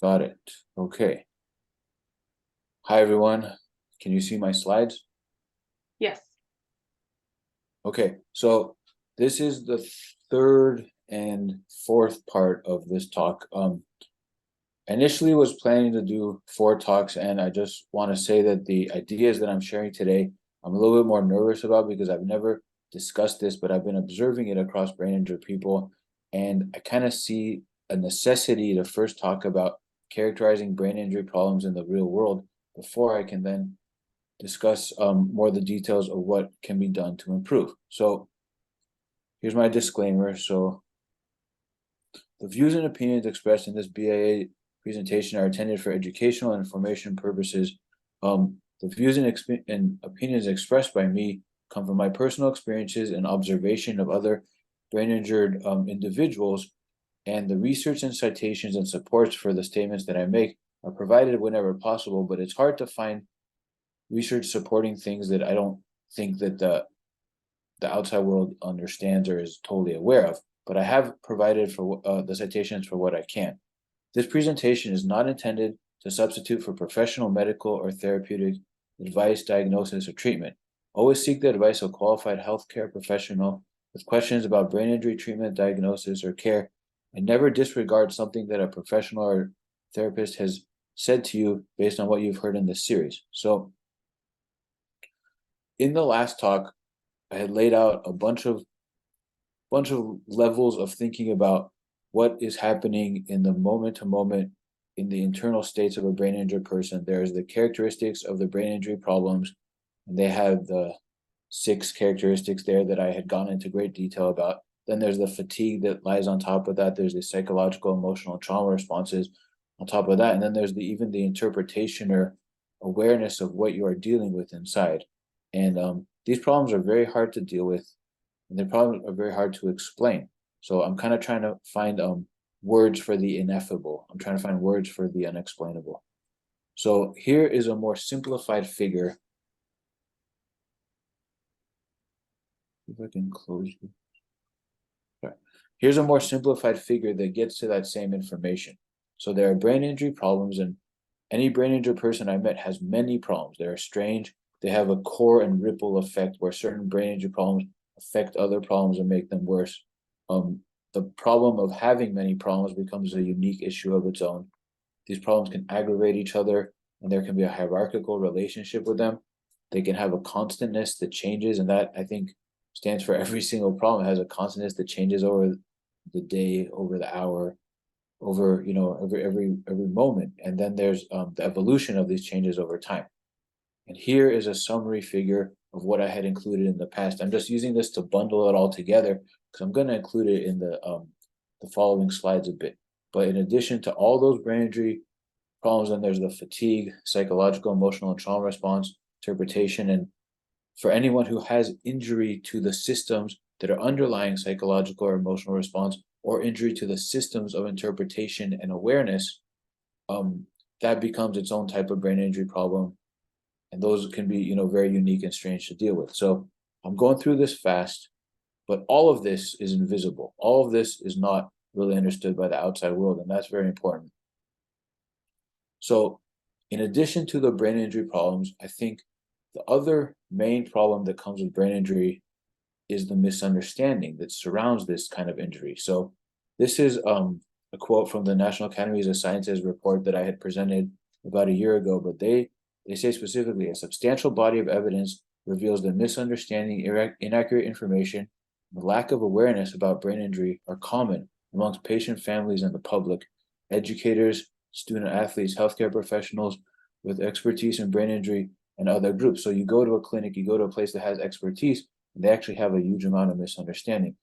Got it. Okay. Hi, everyone. Can you see my slides? Yes. Okay, so this is the third and fourth part of this talk. Initially was planning to do four talks, and I just want to say that the ideas that I'm sharing today, I'm a little bit more nervous about because I've never discussed this, but I've been observing it across brain injured people, and I kind of see a necessity to first talk about characterizing brain injury problems in the real world before I can then discuss more of the details of what can be done to improve. So here's my disclaimer. So the views and opinions expressed in this BIA presentation are intended for educational and information purposes. The views and opinions expressed by me come from my personal experiences and observation of other brain injured individuals, and the research and citations and supports for the statements that I make are provided whenever possible, but it's hard to find research supporting things that I don't think that the outside world understands or is totally aware of, but I have provided for the citations for what I can. This presentation is not intended to substitute for professional medical or therapeutic advice, diagnosis, or treatment. Always seek the advice of a qualified healthcare professional with questions about brain injury treatment, diagnosis, or care, and never disregard something that a professional or therapist has said to you based on what you've heard in this series. So, in the last talk, I had laid out a bunch of levels of thinking about what is happening in the moment to moment in the internal states of a brain injured person. There's the characteristics of the brain injury problems, and they have the six characteristics there that I had gone into great detail about. Then there's the fatigue that lies on top of that. There's the psychological, emotional trauma responses on top of that. And then there's even the interpretation or awareness of what you are dealing with inside. And these problems are very hard to deal with, and they probably are very hard to explain. So I'm kind of trying to find words for the ineffable. I'm trying to find words for the unexplainable. So here is a more simplified figure. If I can close it. Sorry. Here's a more simplified figure that gets to that same information. So there are brain injury problems, and any brain injured person I met has many problems. They're strange. They have a core and ripple effect where certain brain injury problems affect other problems and make them worse. Um, the problem of having many problems becomes a unique issue of its own. These problems can aggravate each other, and there can be a hierarchical relationship with them. They can have a constantness that changes, and that I think stands for every single problem. It has a constantness that changes over the day, over the hour, over every moment. And then there's the evolution of these changes over time. And here is a summary figure of what I had included in the past. I'm just using this to bundle it all together because I'm going to include it in the following slides a bit. But in addition to all those brain injury problems, then there's the fatigue, psychological, emotional, and trauma response, interpretation, and for anyone who has injury to the systems that are underlying psychological or emotional response, or injury to the systems of interpretation and awareness, um, that becomes its own type of brain injury problem, and those can be very unique and strange to deal with. So I'm going through this fast, but all of this is invisible. All of this is not really understood by the outside world, and that's very important. So, in addition to the brain injury problems, I think the other main problem that comes with brain injury is the misunderstanding that surrounds this kind of injury. So, this is a quote from the National Academies of Sciences report that I had presented about a year ago, but they say specifically a substantial body of evidence reveals that misunderstanding, inaccurate information, the lack of awareness about brain injury are common amongst patient families and the public. Educators, student athletes, healthcare professionals with expertise in brain injury, and other groups. So you go to a clinic, you go to a place that has expertise, and they actually have a huge amount of misunderstanding.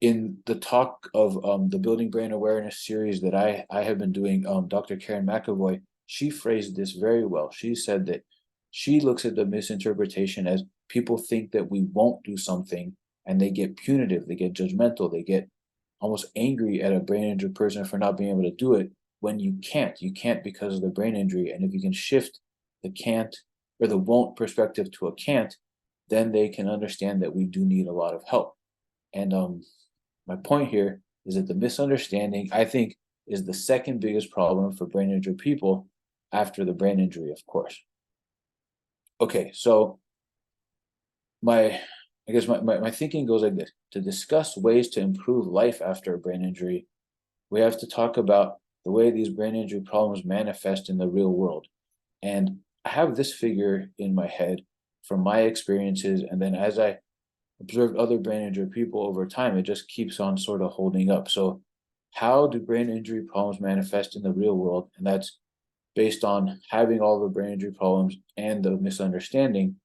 In the talk of the Building Brain Awareness series that I have been doing, Dr. Karen McAvoy, she phrased this very well. She said that she looks at the misinterpretation as people think that we won't do something, and they get punitive, they get judgmental, they get almost angry at a brain injured person for not being able to do it when you can't. You can't because of the brain injury. And if you can shift the can't or the won't perspective to a can't, then they can understand that we do need a lot of help. And my point here is that the misunderstanding, I think, is the second biggest problem for brain injured people after the brain injury, of course. Okay, so my thinking goes like this. To discuss ways to improve life after a brain injury, we have to talk about the way these brain injury problems manifest in the real world. And I have this figure in my head from my experiences, and then as I observed other brain injury people over time, it just keeps on sort of holding up. So how do brain injury problems manifest in the real world? And that's based on having all the brain injury problems and the misunderstanding.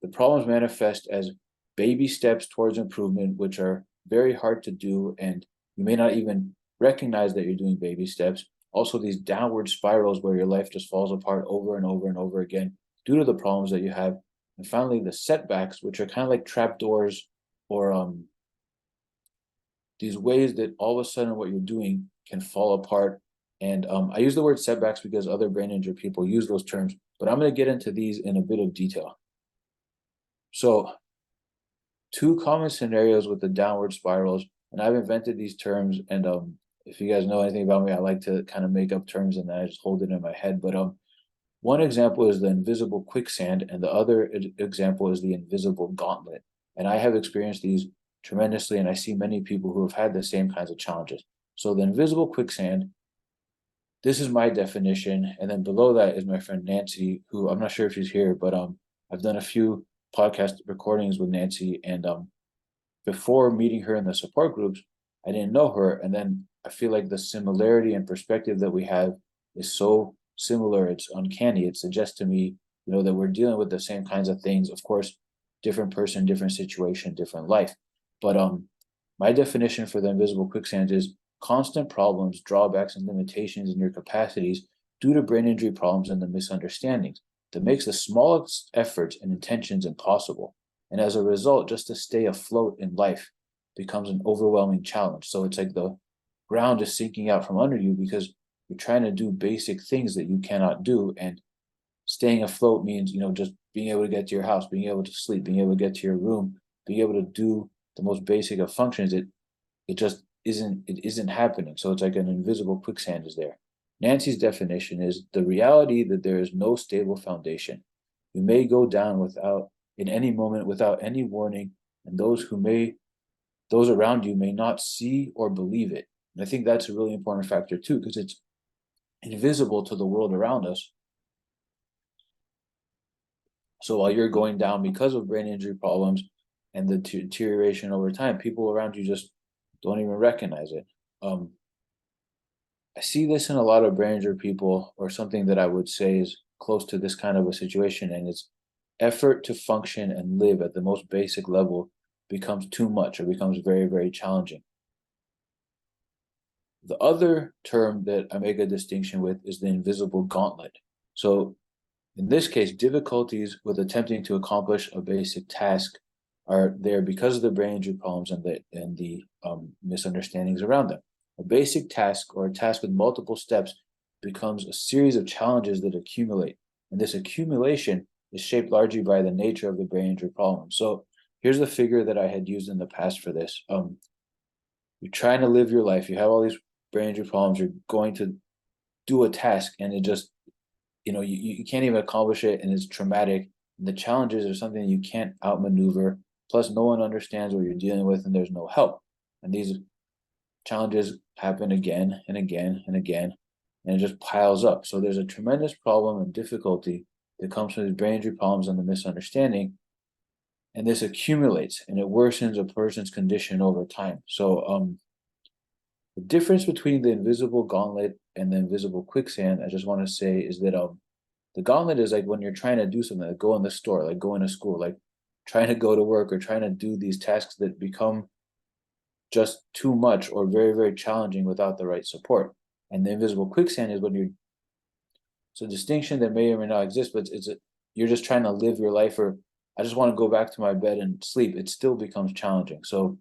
The problems manifest as baby steps towards improvement, which are very hard to do, and you may not even recognize that you're doing baby steps. Also, these downward spirals where your life just falls apart over and over and over again due to the problems that you have. And finally, the setbacks, which are kind of like trapdoors or these ways that all of a sudden what you're doing can fall apart. And I use the word setbacks because other brain injured people use those terms, but I'm going to get into these in a bit of detail. So, two common scenarios with the downward spirals, and I've invented these terms. And if you guys know anything about me, I like to kind of make up terms and then I just hold it in my head. But one example is the invisible quicksand, and the other example is the invisible gauntlet. And I have experienced these tremendously, and I see many people who have had the same kinds of challenges. So the invisible quicksand, this is my definition, and then below that is my friend Nancy, who I'm not sure if she's here, but I've done a few podcast recordings with Nancy, and before meeting her in the support groups, I didn't know her, and then I feel like the similarity and perspective that we have is so similar. It's uncanny. It suggests to me, that we're dealing with the same kinds of things. Of course, different person, different situation, different life. But my definition for the invisible quicksand is constant problems, drawbacks, and limitations in your capacities due to brain injury problems and the misunderstandings that makes the smallest efforts and intentions impossible. And as a result, just to stay afloat in life becomes an overwhelming challenge. So it's like the ground is sinking out from under you because you're trying to do basic things that you cannot do. And staying afloat means, just being able to get to your house, being able to sleep, being able to get to your room, being able to do the most basic of functions. It just isn't happening. So it's like an invisible quicksand is there. Nancy's definition is the reality that there is no stable foundation. You may go down in any moment without any warning, and those around you may not see or believe it. And I think that's a really important factor too, because it's invisible to the world around us. So while you're going down because of brain injury problems and the deterioration over time, people around you just don't even recognize it. I see this in a lot of brain injury people, or something that I would say is close to this kind of a situation, and it's effort to function and live at the most basic level becomes too much or becomes very, very challenging. The other term that I make a distinction with is the invisible gauntlet. So in this case, difficulties with attempting to accomplish a basic task are there because of the brain injury problems and the misunderstandings around them. A basic task or a task with multiple steps becomes a series of challenges that accumulate. And this accumulation is shaped largely by the nature of the brain injury problem. So here's the figure that I had used in the past for this. You're trying to live your life. You have all these brain injury problems. You're going to do a task, and it just, you can't even accomplish it, and it's traumatic. And the challenges are something you can't outmaneuver. Plus, no one understands what you're dealing with, and there's no help. And these challenges happen again and again and again, and it just piles up. So there's a tremendous problem and difficulty that comes from these brain injury problems and the misunderstanding, and this accumulates and it worsens a person's condition over time. So the difference between the invisible gauntlet and the invisible quicksand, I just want to say, is that the gauntlet is like when you're trying to do something, like go in the store, like go into school, like trying to go to work or trying to do these tasks that become just too much or very, very challenging without the right support. And the invisible quicksand is when it's a distinction that may or may not exist, but you're just trying to live your life, or I just want to go back to my bed and sleep. It still becomes challenging. So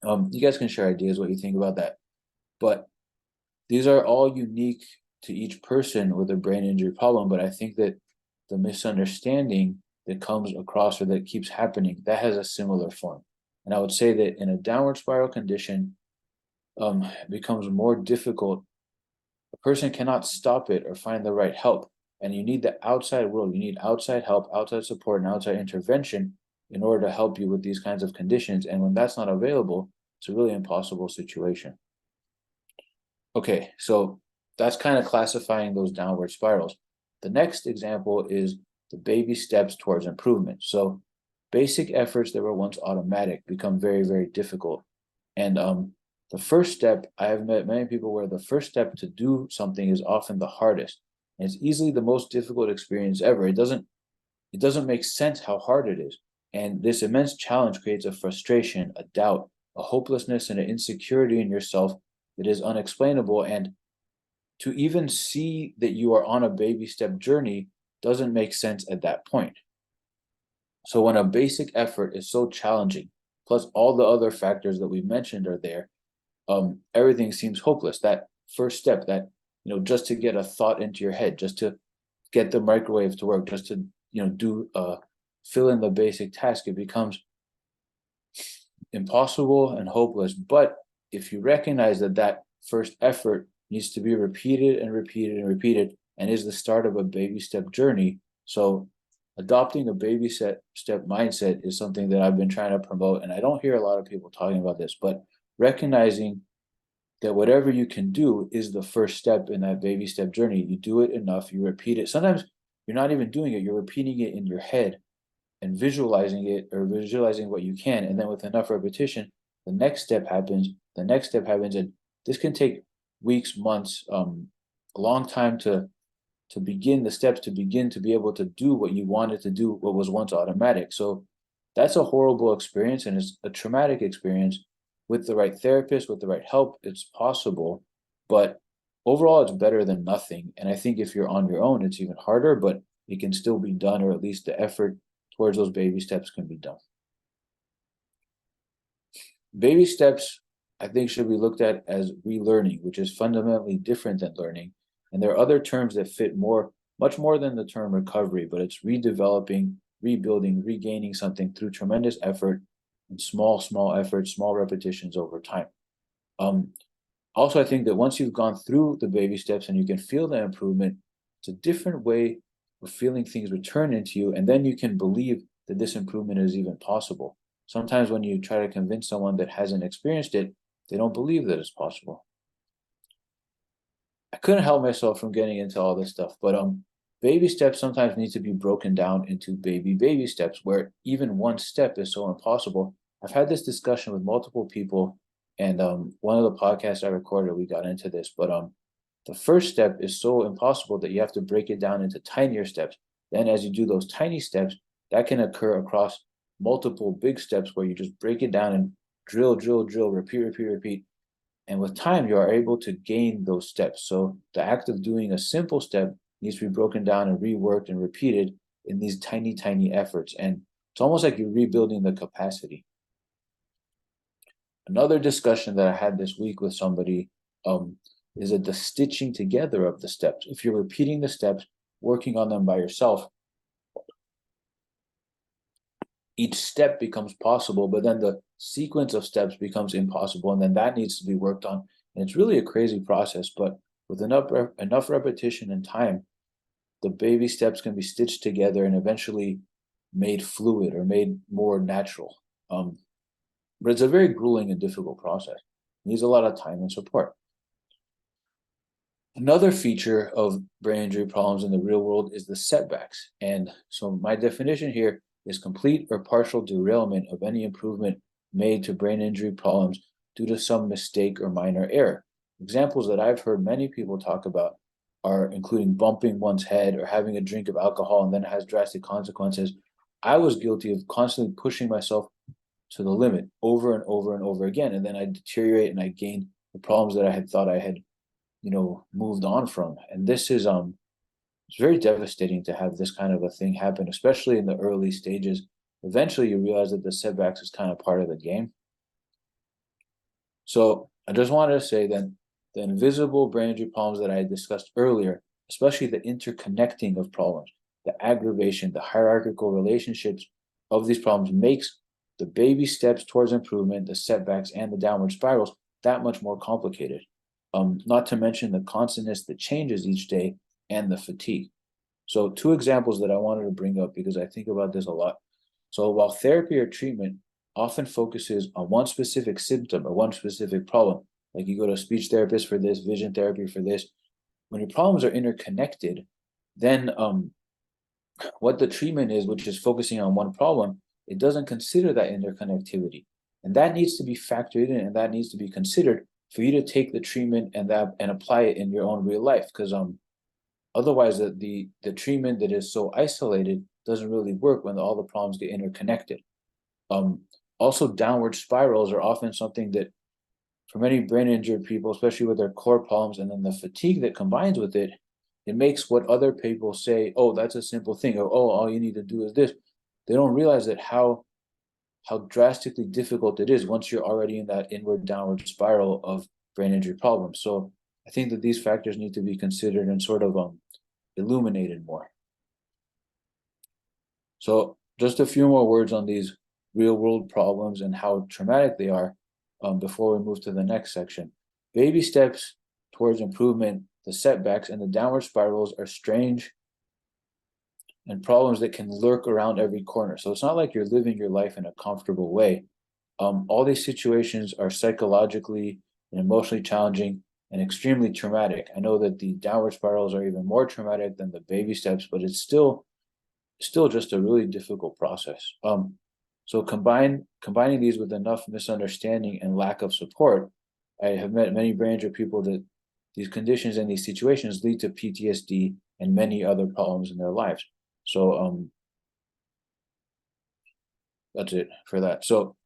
you guys can share ideas what you think about that. But these are all unique to each person with a brain injury problem. But I think that the misunderstanding that comes across or that keeps happening, that has a similar form. And I would say that in a downward spiral condition, becomes more difficult, a person cannot stop it or find the right help. And you need the outside world, you need outside help, outside support, and outside intervention in order to help you with these kinds of conditions. And when that's not available, it's a really impossible situation. Okay, so that's kind of classifying those downward spirals. The next example is the baby steps towards improvement. So basic efforts that were once automatic become very, very difficult. And the first step, I have met many people where the first step to do something is often the hardest. And it's easily the most difficult experience ever. It doesn't make sense how hard it is. And this immense challenge creates a frustration, a doubt, a hopelessness, and an insecurity in yourself that is unexplainable. And to even see that you are on a baby step journey doesn't make sense at that point. So when a basic effort is so challenging, plus all the other factors that we mentioned are there, everything seems hopeless. That first step, that just to get a thought into your head, just to get the microwave to work, just to do fill in the basic task, it becomes impossible and hopeless. But if you recognize that that first effort needs to be repeated and repeated and repeated, and is the start of a baby step journey, so adopting a baby step mindset is something that I've been trying to promote, and I don't hear a lot of people talking about this, but recognizing that whatever you can do is the first step in that baby step journey. You do it enough, you repeat it. Sometimes you're not even doing it, you're repeating it in your head and visualizing it, or visualizing what you can. And then with enough repetition, the next step happens, the next step happens. And this can take weeks, months, a long time to begin the steps, to begin to be able to do what you wanted to do, what was once automatic. So that's a horrible experience, and it's a traumatic experience. With the right therapist, with the right help, it's possible, but overall it's better than nothing. And I think if you're on your own, it's even harder, but it can still be done, or at least the effort towards those baby steps can be done. Baby steps, I think, should be looked at as relearning, which is fundamentally different than learning. And there are other terms that fit much more than the term recovery, but it's redeveloping, rebuilding, regaining something through tremendous effort and small efforts, small repetitions over time. Also, I think that once you've gone through the baby steps and you can feel the improvement, it's a different way of feeling things return into you, and then you can believe that this improvement is even possible. Sometimes when you try to convince someone that hasn't experienced it, they don't believe that it's possible. I couldn't help myself from getting into all this stuff, but baby steps sometimes need to be broken down into baby steps, where even one step is so impossible. I've had this discussion with multiple people, and one of the podcasts I recorded, we got into this, but the first step is so impossible that you have to break it down into tinier steps. Then as you do those tiny steps, that can occur across multiple big steps where you just break it down and drill, repeat. And with time, you are able to gain those steps. So the act of doing a simple step needs to be broken down and reworked and repeated in these tiny efforts. And it's almost like you're rebuilding the capacity. Another discussion that I had this week with somebody is that the stitching together of the steps. If you're repeating the steps, working on them by yourself, each step becomes possible, but then the sequence of steps becomes impossible, and then that needs to be worked on. And it's really a crazy process, but with enough repetition and time, the baby steps can be stitched together and eventually made fluid or made more natural. But it's a very grueling and difficult process. It needs a lot of time and support. Another feature of brain injury problems in the real world is the setbacks. And so my definition here is complete or partial derailment of any improvement made to brain injury problems due to some mistake or minor error. Examples that I've heard many people talk about are including bumping one's head or having a drink of alcohol, and then it has drastic consequences. I was guilty of constantly pushing myself to the limit over and over again, and then I deteriorate and I gain the problems that I had thought I had moved on from. And this is it's very devastating to have this kind of a thing happen, especially in the early stages. Eventually you realize that the setbacks is kind of part of the game. So I just wanted to say that the invisible brain injury problems that I discussed earlier, especially the interconnecting of problems, the aggravation, the hierarchical relationships of these problems, makes the baby steps towards improvement, the setbacks, and the downward spirals that much more complicated. Not to mention the constantness that changes each day and the fatigue. So two examples that I wanted to bring up because I think about this a lot. So while therapy or treatment often focuses on one specific symptom or one specific problem, like you go to a speech therapist for this, vision therapy for this, when your problems are interconnected, then what the treatment is, which is focusing on one problem, it doesn't consider that interconnectivity. And that needs to be factored in and that needs to be considered for you to take the treatment and apply it in your own real life. Because otherwise the treatment that is so isolated doesn't really work when all the problems get interconnected. Also, downward spirals are often something that for many brain injured people, especially with their core problems and then the fatigue that combines with it, it makes what other people say, oh, that's a simple thing, or oh, all you need to do is this. They don't realize that how drastically difficult it is once you're already in that inward downward spiral of brain injury problems. So I think that these factors need to be considered and sort of illuminated more. So just a few more words on these real world problems and how traumatic they are before we move to the next section. Baby steps towards improvement, the setbacks, and the downward spirals are strange and problems that can lurk around every corner. So it's not like you're living your life in a comfortable way. All these situations are psychologically and emotionally challenging and extremely traumatic. I know that the downward spirals are even more traumatic than the baby steps, but it's still just a really difficult process. So combining these with enough misunderstanding and lack of support, I have met many brain injured people that these conditions and these situations lead to PTSD and many other problems in their lives. So that's it for that. So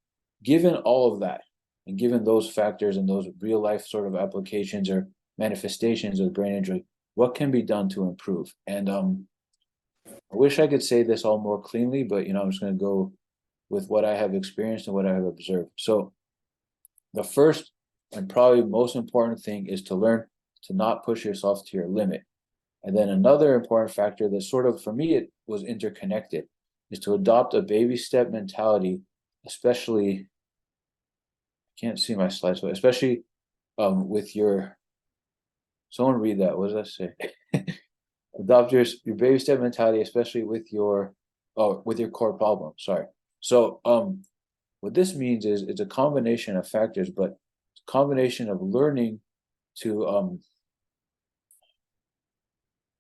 given all of that, and given those factors and those real life sort of applications or manifestations of brain injury, what can be done to improve? And I wish I could say this all more cleanly, but I'm just going to go with what I have experienced and what I have observed. So the first and probably most important thing is to learn to not push yourself to your limit. And then another important factor that sort of, for me, it was interconnected, is to adopt a baby step mentality, especially, I can't see my slides, but especially with your, someone read that, what does that say? Adopt your baby step mentality, especially with your core problem. Sorry. So what this means is it's a combination of factors, but it's a combination of learning to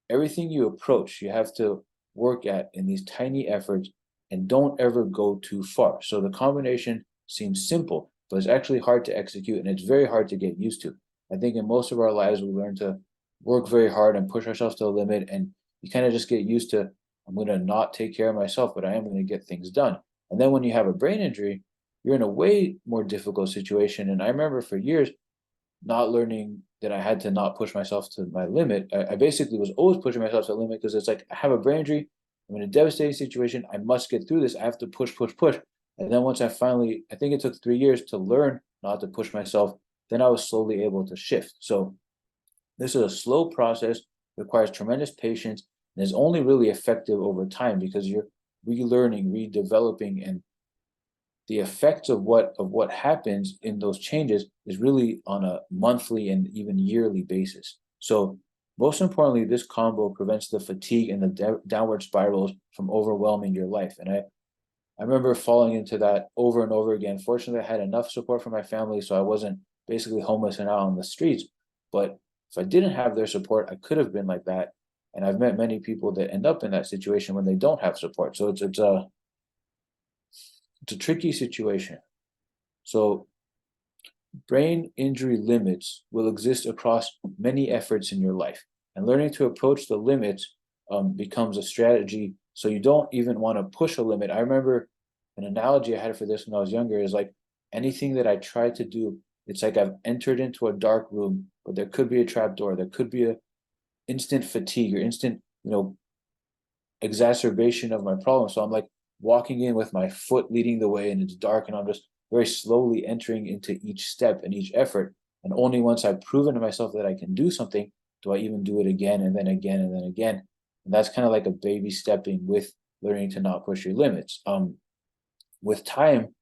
everything you approach, you have to work at in these tiny efforts and don't ever go too far. So the combination seems simple, but it's actually hard to execute and it's very hard to get used to. I think in most of our lives, we learn to work very hard and push ourselves to the limit, and you kind of just get used to, I'm going to not take care of myself, but I am going to get things done. And then when you have a brain injury, you're in a way more difficult situation. And I remember for years not learning that I had to not push myself to my limit. I basically was always pushing myself to the limit because it's like, I have a brain injury, I'm in a devastating situation, I must get through this, I have to push. And then once I finally, I think it took 3 years to learn not to push myself, then I was slowly able to shift. So this is a slow process, requires tremendous patience, and is only really effective over time because you're relearning, redeveloping, and the effects of what happens in those changes is really on a monthly and even yearly basis. So most importantly, this combo prevents the fatigue and the downward spirals from overwhelming your life. And I remember falling into that over and over again. Fortunately, I had enough support from my family, so I wasn't basically homeless and out on the streets. But if I didn't have their support, I could have been like that. And I've met many people that end up in that situation when they don't have support. So it's a tricky situation. So brain injury limits will exist across many efforts in your life. And learning to approach the limits becomes a strategy. So you don't even want to push a limit. I remember an analogy I had for this when I was younger is like anything that I try to do, it's like I've entered into a dark room, but there could be a trap door. There could be a instant fatigue or instant, exacerbation of my problem. So I'm like walking in with my foot leading the way and it's dark and I'm just very slowly entering into each step and each effort. And only once I've proven to myself that I can do something do I even do it again and then again and then again. And that's kind of like a baby stepping with learning to not push your limits. With time,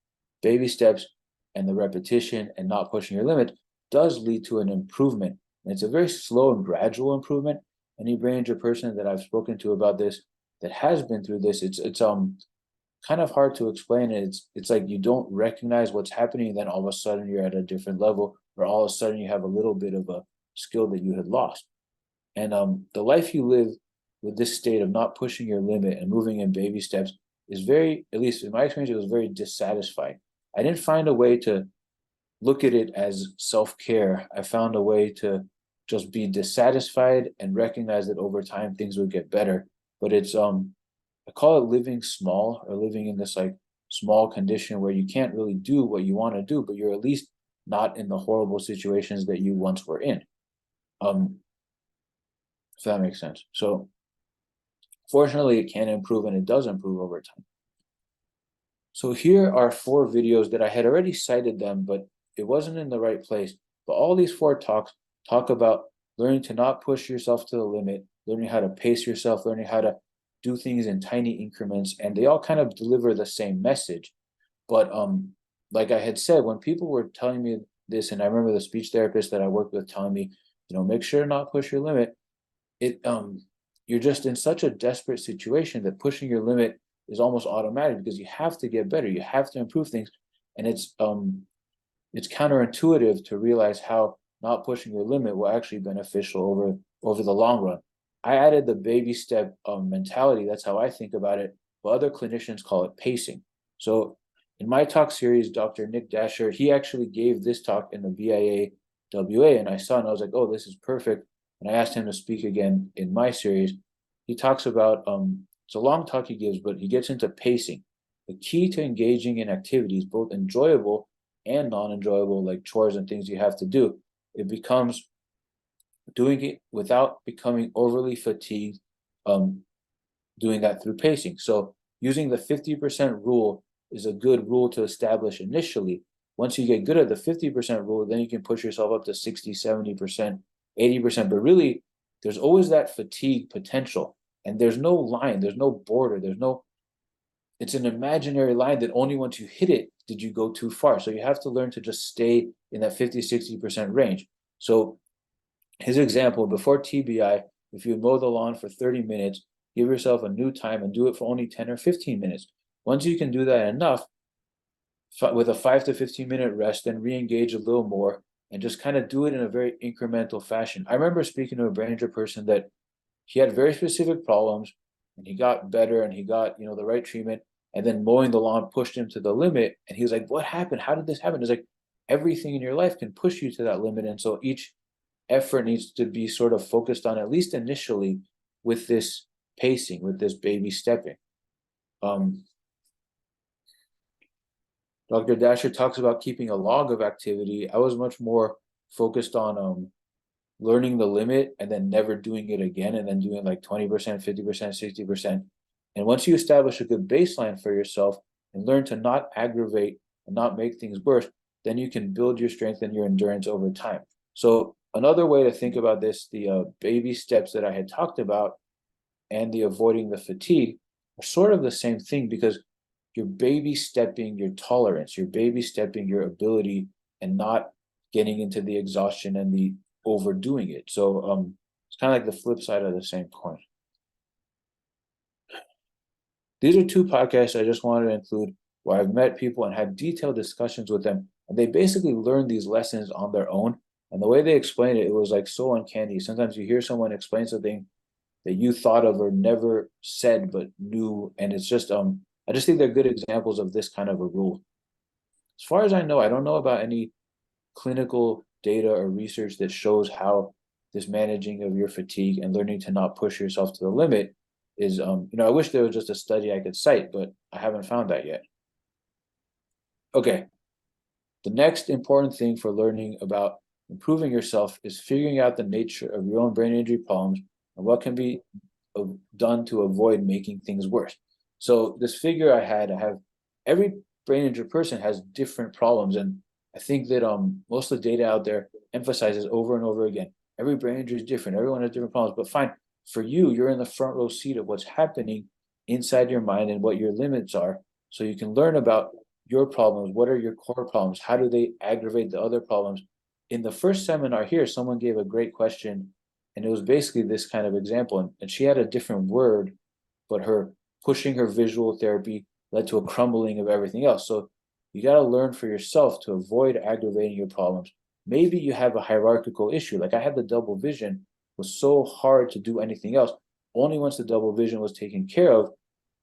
baby steps and the repetition and not pushing your limit does lead to an improvement. And it's a very slow and gradual improvement. Any brain injury person that I've spoken to about this that has been through this, it's kind of hard to explain. It's like you don't recognize what's happening, and then all of a sudden you're at a different level, or all of a sudden you have a little bit of a skill that you had lost. And the life you live with this state of not pushing your limit and moving in baby steps is very, at least in my experience, it was very dissatisfying. I didn't find a way to look at it as self-care. I found a way to just be dissatisfied and recognize that over time things would get better. But it's I call it living small, or living in this like small condition where you can't really do what you want to do, but you're at least not in the horrible situations that you once were in. If that makes sense. So fortunately it can improve, and it does improve over time. So here are 4 videos that I had already cited them, but it wasn't in the right place. But all these 4 talks talk about learning to not push yourself to the limit, learning how to pace yourself, learning how to do things in tiny increments, and they all kind of deliver the same message. But like I had said, when people were telling me this, and I remember the speech therapist that I worked with telling me, make sure to not push your limit. You're just in such a desperate situation that pushing your limit is almost automatic, because you have to get better, you have to improve things, and it's counterintuitive to realize how not pushing your limit will actually be beneficial over the long run. I added the baby step mentality. That's how I think about it. But other clinicians call it pacing. So in my talk series, Dr. Nick Dasher, he actually gave this talk in the BIA WA, and I saw it and I was like, oh, this is perfect. And I asked him to speak again in my series. He talks about, it's a long talk he gives, but he gets into pacing. The key to engaging in activities, both enjoyable and non-enjoyable, like chores and things you have to do, it becomes doing it without becoming overly fatigued, doing that through pacing. So using the 50% rule is a good rule to establish initially. Once you get good at the 50% rule, then you can push yourself up to 60, 70%, 80%. But really, there's always that fatigue potential. And there's no line, there's no border, it's an imaginary line that only once you hit it did you go too far. So you have to learn to just stay in that 50, 60% range. So his example, before TBI, if you mow the lawn for 30 minutes, give yourself a new time and do it for only 10 or 15 minutes. Once you can do that enough, with a 5 to 15-minute rest, then re-engage a little more and just kind of do it in a very incremental fashion. I remember speaking to a brain injury person that he had very specific problems, and he got better, and he got the right treatment, and then mowing the lawn pushed him to the limit. And he was like, what happened? How did this happen? It's like everything in your life can push you to that limit, and so each effort needs to be sort of focused on, at least initially, with this pacing, with this baby stepping. Dr. Dasher talks about keeping a log of activity. I was much more focused on learning the limit and then never doing it again, and then doing like 20%, 50%, 60%. And once you establish a good baseline for yourself and learn to not aggravate and not make things worse, then you can build your strength and your endurance over time. So another way to think about this, the baby steps that I had talked about and the avoiding the fatigue are sort of the same thing, because you're baby stepping your tolerance, you're baby stepping your ability, and not getting into the exhaustion and the overdoing it. So it's kind of like the flip side of the same coin. These are 2 podcasts I just wanted to include where I've met people and had detailed discussions with them, and they basically learned these lessons on their own. And the way they explained it, it was like so uncanny. Sometimes you hear someone explain something that you thought of or never said but knew, and it's just I just think they're good examples of this kind of a rule. As far as I know, I don't know about any clinical data or research that shows how this managing of your fatigue and learning to not push yourself to the limit is I wish there was just a study I could cite, but I haven't found that yet. Okay, the next important thing for learning about improving yourself is figuring out the nature of your own brain injury problems and what can be done to avoid making things worse. So this figure I have every brain injury person has different problems, and I think that most of the data out there emphasizes over and over again, every brain injury is different, everyone has different problems. But fine, for you, you're in the front row seat of what's happening inside your mind and what your limits are, so you can learn about your problems. What are your core problems? How do they aggravate the other problems? in the first seminar here, someone gave a great question, and it was basically this kind of example, and she had a different word, but her pushing her visual therapy led to a crumbling of everything else. So you got to learn for yourself to avoid aggravating your problems. Maybe you have a hierarchical issue. Like I had the double vision, it was so hard to do anything else. Only once the double vision was taken care of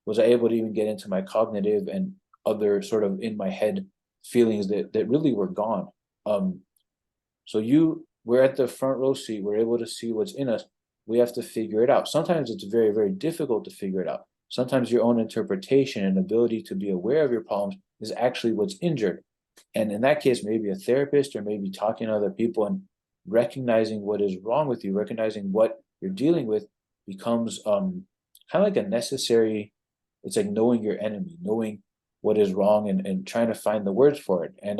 was I able to even get into my cognitive and other sort of in my head feelings that really were gone. So we're at the front row seat. We're able to see what's in us. We have to figure it out. Sometimes it's very, very difficult to figure it out. Sometimes your own interpretation and ability to be aware of your problems is actually what's injured. And in that case, maybe a therapist or maybe talking to other people and recognizing what is wrong with you, recognizing what you're dealing with becomes kind of like a necessary, it's like knowing your enemy, knowing what is wrong and trying to find the words for it. And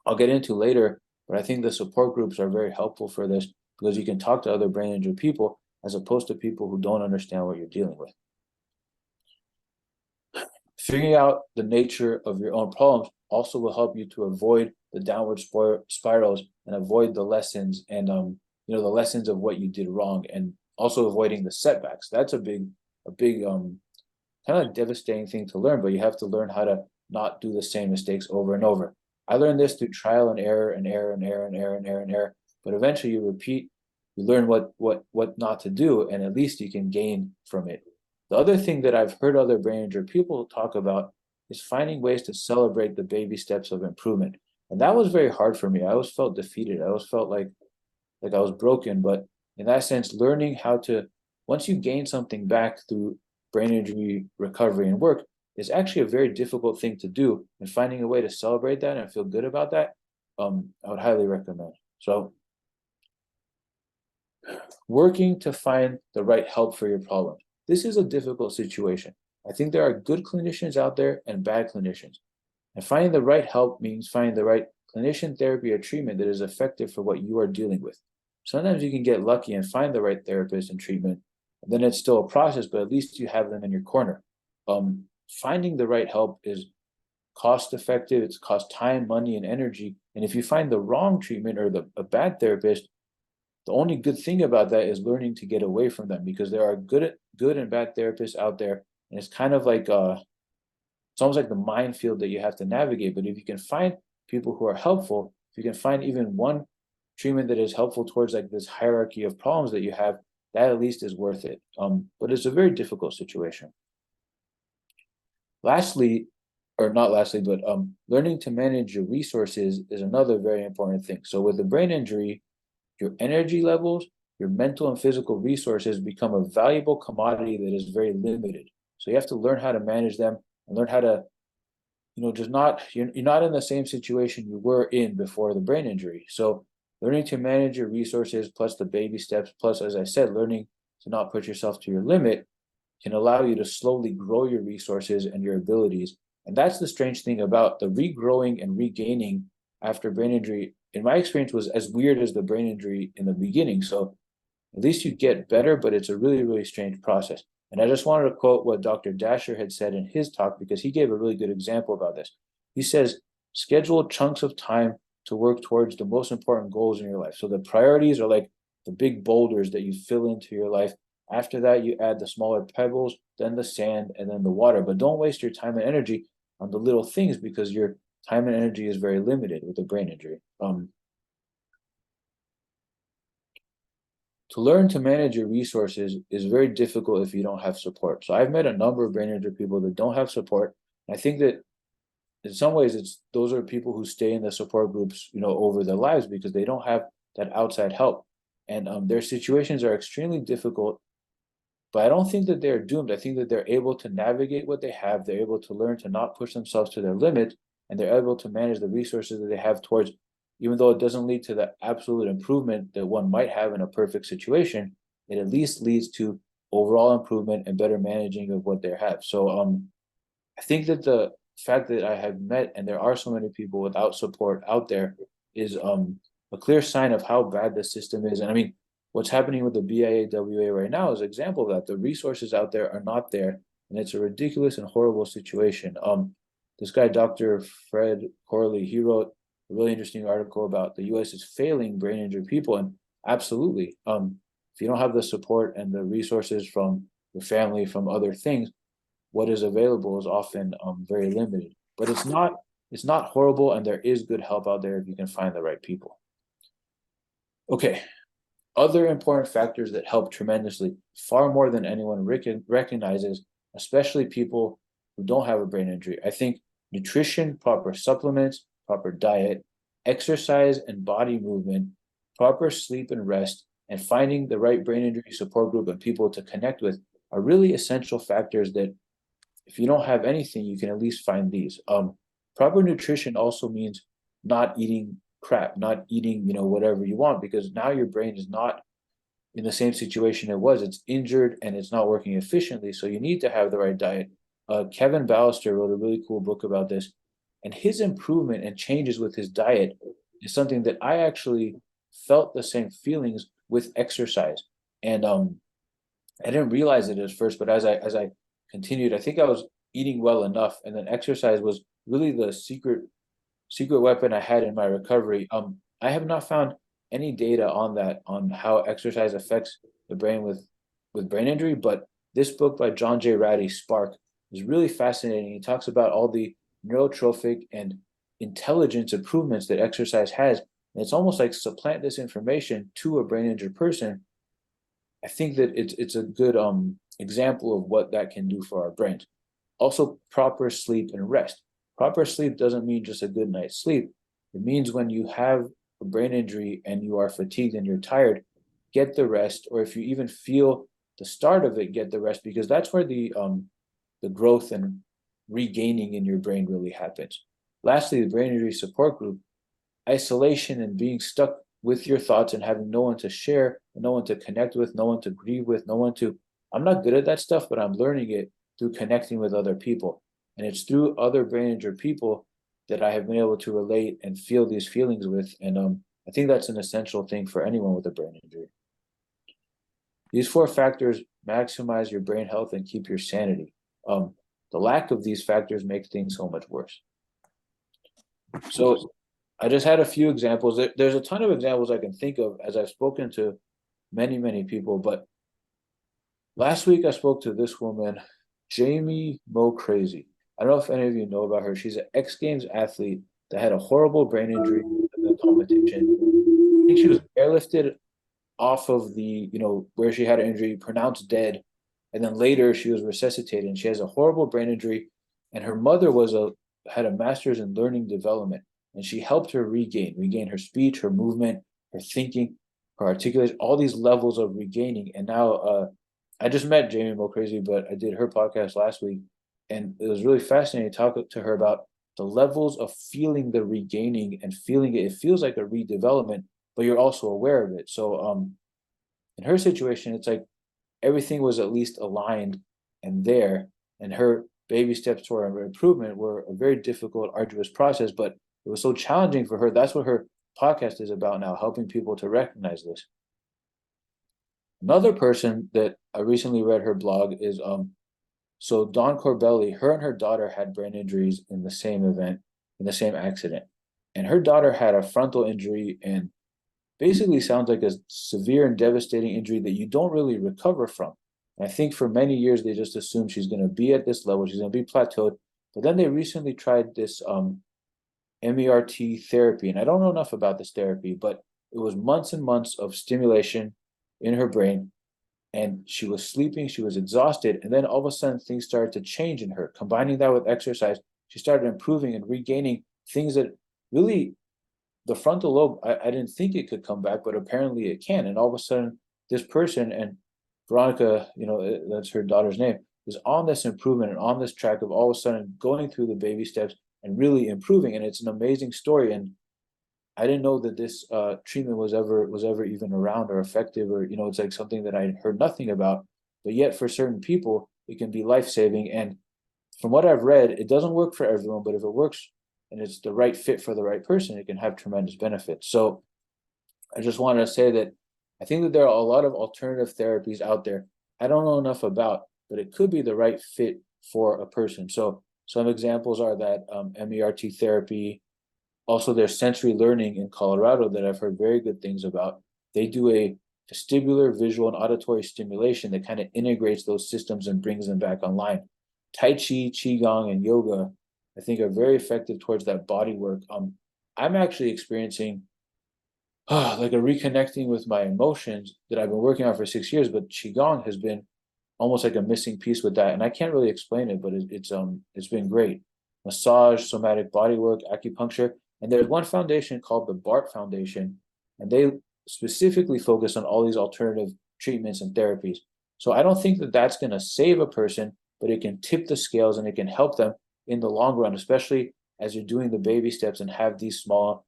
I'll get into later, but I think the support groups are very helpful for this because you can talk to other brain injured people as opposed to people who don't understand what you're dealing with. Figuring out the nature of your own problems also will help you to avoid the downward spirals and avoid the lessons and the lessons of what you did wrong, and also avoiding the setbacks. That's a big kind of devastating thing to learn, but you have to learn how to not do the same mistakes over and over. I learned this through trial and error and error and error and error and error and error. But eventually you repeat, you learn what not to do, and at least you can gain from it. The other thing that I've heard other brain injured people talk about is finding ways to celebrate the baby steps of improvement. And that was very hard for me. I always felt defeated. I always felt like I was broken. But in that sense, learning how to, once you gain something back through brain injury recovery and work, is actually a very difficult thing to do, and finding a way to celebrate that and feel good about that, I would highly recommend. So working to find the right help for your problem. This is a difficult situation. I think there are good clinicians out there and bad clinicians. And finding the right help means finding the right clinician, therapy, or treatment that is effective for what you are dealing with. Sometimes you can get lucky and find the right therapist and treatment, and then it's still a process, but at least you have them in your corner. Finding the right help is cost effective. It's cost time, money, and energy. And if you find the wrong treatment or a bad therapist, the only good thing about that is learning to get away from them, because there are good and bad therapists out there, and it's kind of like it's almost like the minefield that you have to navigate. But if you can find people who are helpful, if you can find even one treatment that is helpful towards like this hierarchy of problems that you have, that at least is worth it. But it's a very difficult situation. Lastly, or not lastly, but learning to manage your resources is another very important thing. So with the brain injury, your energy levels, your mental and physical resources become a valuable commodity that is very limited. So you have to learn how to manage them and learn how to, just you're not in the same situation you were in before the brain injury. So learning to manage your resources plus the baby steps, plus, as I said, learning to not put yourself to your limit can allow you to slowly grow your resources and your abilities. And that's the strange thing about the regrowing and regaining after brain injury, in my experience, was as weird as the brain injury in the beginning. So at least you get better, but it's a really, really strange process. And I just wanted to quote what Dr. Dasher had said in his talk, because he gave a really good example about this. He says, schedule chunks of time to work towards the most important goals in your life. So the priorities are like the big boulders that you fill into your life. After that, you add the smaller pebbles, then the sand, and then the water. But don't waste your time and energy on the little things, because your time and energy is very limited with a brain injury. To learn to manage your resources is very difficult if you don't have support. So I've met a number of brain injured people that don't have support. I think that in some ways those are people who stay in the support groups, over their lives, because they don't have that outside help. And their situations are extremely difficult, but I don't think that they're doomed. I think that they're able to navigate what they have. They're able to learn to not push themselves to their limit, and they're able to manage the resources that they have towards, even though it doesn't lead to the absolute improvement that one might have in a perfect situation, it at least leads to overall improvement and better managing of what they have. So I think that the fact that I have met, and there are so many people without support out there, is a clear sign of how bad the system is. And I mean, what's happening with the BIAWA right now is an example of that. The resources out there are not there, and it's a ridiculous and horrible situation. This guy, Dr. Fred Corley, he wrote a really interesting article about the US is failing brain injured people. And absolutely, if you don't have the support and the resources from your family, from other things, what is available is often very limited. But it's not horrible, and there is good help out there if you can find the right people. Okay, other important factors that help tremendously, far more than anyone recognizes, especially people who don't have a brain injury. I think nutrition, proper supplements, proper diet, exercise and body movement, proper sleep and rest, and finding the right brain injury support group and people to connect with are really essential factors that if you don't have anything, you can at least find these. Proper nutrition also means not eating crap, not eating, whatever you want, because now your brain is not in the same situation it was. It's injured and it's not working efficiently. So you need to have the right diet. Kevin Ballister wrote a really cool book about this, and his improvement and changes with his diet is something that I actually felt the same feelings with exercise. And I didn't realize it at first, but as I continued, I think I was eating well enough, and then exercise was really the secret weapon I had in my recovery. I have not found any data on that, on how exercise affects the brain with brain injury, but this book by John J. Ratty, Spark, is really fascinating. He talks about all the neurotrophic and intelligence improvements that exercise has, and it's almost like supplant this information to a brain injured person. I think that it's a good example of what that can do for our brains. Also, proper sleep and rest. Proper sleep doesn't mean just a good night's sleep. It means when you have a brain injury and you are fatigued and you're tired, get the rest, or if you even feel the start of it, get the rest, because that's where the growth and regaining in your brain really happens. Lastly, the brain injury support group. Isolation and being stuck with your thoughts and having no one to share, no one to connect with, no one to grieve with, no one to, I'm not good at that stuff, but I'm learning it through connecting with other people. And it's through other brain injured people that I have been able to relate and feel these feelings with. And I think that's an essential thing for anyone with a brain injury. These four factors maximize your brain health and keep your sanity. The lack of these factors makes things so much worse. So I just had a few examples. There's a ton of examples I can think of as I've spoken to many, many people. But last week I spoke to this woman, Jamie Mo Crazy. I don't know if any of you know about her. She's an X Games athlete that had a horrible brain injury in the competition. I think she was airlifted off of where she had an injury, pronounced dead. And then later she was resuscitated, and she has a horrible brain injury. And her mother had a master's in learning development, and she helped her regain her speech, her movement, her thinking, her articulation, all these levels of regaining. And now I just met Jamie Mo Crazy, but I did her podcast last week, and it was really fascinating to talk to her about the levels of feeling the regaining and feeling it. It feels like a redevelopment, but you're also aware of it. So in her situation, it's like everything was at least aligned and there, and her baby steps toward improvement were a very difficult, arduous process, but it was so challenging for her. That's what her podcast is about now, helping people to recognize this. Another person that I recently read her blog is so Dawn Corbelli, her and her daughter had brain injuries in the same event, in the same accident. And her daughter had a frontal injury, and basically sounds like a severe and devastating injury that you don't really recover from. And I think for many years they just assumed she's going to be at this level, she's going to be plateaued. But then they recently tried this MERT therapy, and I don't know enough about this therapy, but it was months and months of stimulation in her brain, and she was sleeping, she was exhausted, and then all of a sudden things started to change in her. Combining that with exercise, she started improving and regaining things that really, the frontal lobe, I didn't think it could come back, but apparently it can. And all of a sudden, this person, and Veronica, that's her daughter's name, is on this improvement and on this track of all of a sudden going through the baby steps and really improving. And it's an amazing story. And I didn't know that this treatment was ever even around or effective, or it's like something that I heard nothing about. But yet, for certain people, it can be life saving. And from what I've read, it doesn't work for everyone, but if it works and it's the right fit for the right person, it can have tremendous benefits. So I just wanted to say that I think that there are a lot of alternative therapies out there I don't know enough about, but it could be the right fit for a person. So some examples are that MERT therapy, also there's sensory learning in Colorado that I've heard very good things about. They do a vestibular, visual, and auditory stimulation that kind of integrates those systems and brings them back online. Tai Chi, Qigong, and yoga, I think, are very effective towards that body work. I'm actually experiencing like a reconnecting with my emotions that I've been working on for 6 years, but Qigong has been almost like a missing piece with that. And I can't really explain it, but it's been great. Massage, somatic body work, acupuncture. And there's one foundation called the BART Foundation, and they specifically focus on all these alternative treatments and therapies. So I don't think that that's going to save a person, but it can tip the scales and it can help them in the long run, especially as you're doing the baby steps and have these small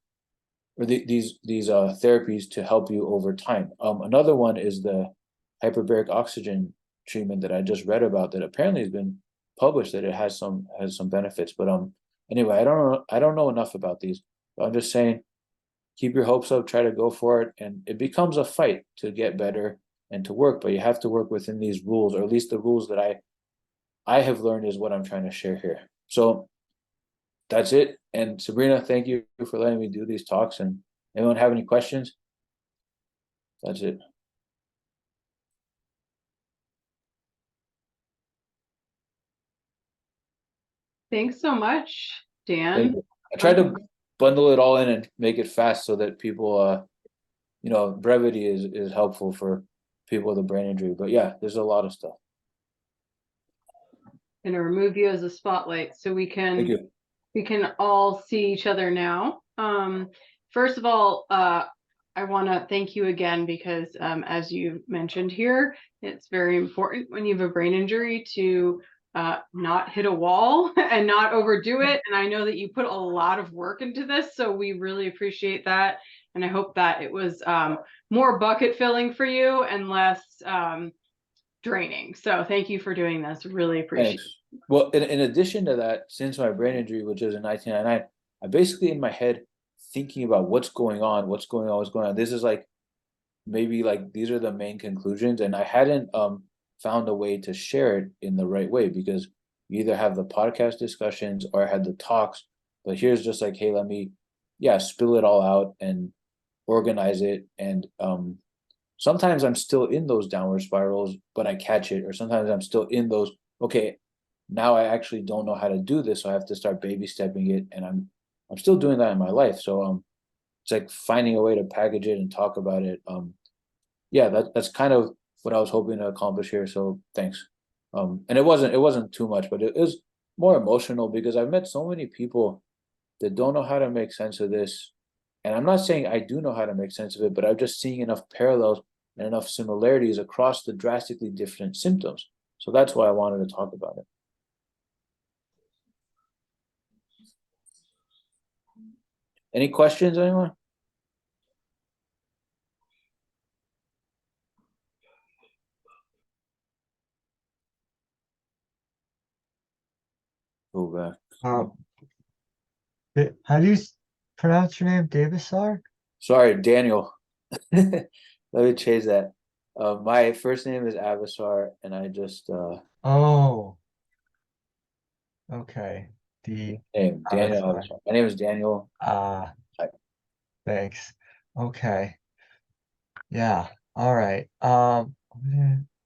or these therapies to help you over time. Another one is the hyperbaric oxygen treatment that I just read about that apparently has been published that it has some benefits. But anyway, I don't know enough about these. But I'm just saying, keep your hopes up, try to go for it, and it becomes a fight to get better and to work. But you have to work within these rules, or at least the rules that I have learned is what I'm trying to share here. So that's it. And Sabrina, thank you for letting me do these talks. And anyone have any questions? That's it. Thanks so much, Thank Dan. you. I tried to bundle it all in and make it fast so that people, brevity is helpful for people with a brain injury. But yeah, there's a lot of stuff. Gonna remove you as a spotlight so we Thank can you. all see each other now. First of all, I want to thank you again because as you mentioned here, it's very important when you have a brain injury to not hit a wall and not overdo it. And I know that you put a lot of work into this, so we really appreciate that. And I hope that it was more bucket filling for you and less draining. So thank you for doing this. Really appreciate it. Thanks. Well, in addition to that, since my brain injury, which was in 1999, I basically in my head thinking about what's going on, what's going on, what's going on. This is like maybe like these are the main conclusions, and I hadn't found a way to share it in the right way because you either have the podcast discussions or I had the talks, but here's just like, hey, let me spill it all out and organize it. And sometimes I'm still in those downward spirals, but I catch it, or sometimes I'm still in those, okay, now I actually don't know how to do this, so I have to start baby stepping it, and I'm still doing that in my life. So it's like finding a way to package it and talk about it. Yeah, that's kind of what I was hoping to accomplish here. So thanks. And it wasn't too much, but it was more emotional because I've met so many people that don't know how to make sense of this. And I'm not saying I do know how to make sense of it, but I'm just seeing enough parallels and enough similarities across the drastically different symptoms. So that's why I wanted to talk about it. Any questions, anyone? Go back. Um, how do you pronounce your name? Davisar? Sorry, Daniel. Let me change that. My first name is Avesar, and I just Oh, okay. The name Daniel Avesar. Avesar. My name is Daniel. Ah, Hi. thanks. Okay. Yeah. All right. Oh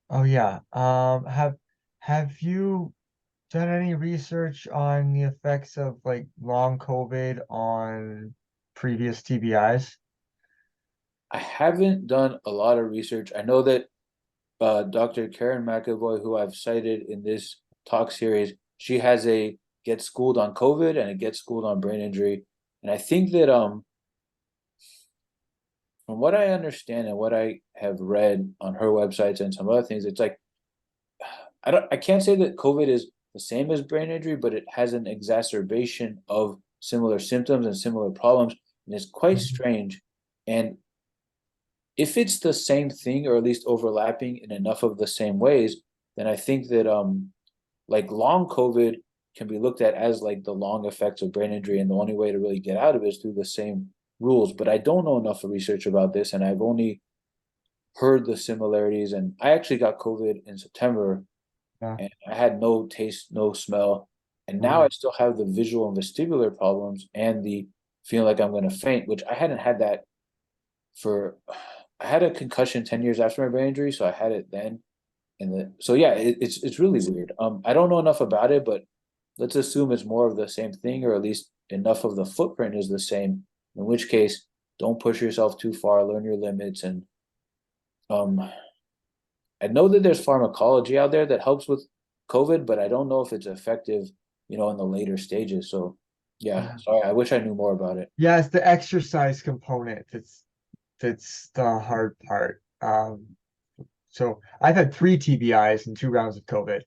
yeah. Have you done any research on the effects of like long COVID on previous TBIs? I haven't done a lot of research. I know that Dr. Karen McAvoy, who I've cited in this talk series, she has a get schooled on COVID and a get schooled on brain injury. And I think that from what I understand and what I have read on her websites and some other things, it's like I can't say that COVID is the same as brain injury, but it has an exacerbation of similar symptoms and similar problems, and it's quite Mhm. strange. And if it's the same thing or at least overlapping in enough of the same ways, then I think that like long COVID can be looked at as like the long effects of brain injury, and the only way to really get out of it is through the same rules. But I don't know enough research about this, and I've only heard the similarities. And I actually got COVID in September, Yeah. and I had no taste, no smell, and now I Ooh. still have the visual and vestibular problems and the feeling like I'm gonna faint, which I hadn't had that for. I had a concussion 10 years after my brain injury, so I had it then, so yeah, it's really weird. I don't know enough about it, but let's assume it's more of the same thing, or at least enough of the footprint is the same. In which case, don't push yourself too far, learn your limits, and um, I know that there's pharmacology out there that helps with COVID, but I don't know if it's effective, in the later stages. So yeah, Yeah. sorry, I wish I knew more about it. Yeah, it's the exercise component that's the hard part. So I've had 3 TBIs and 2 rounds of COVID.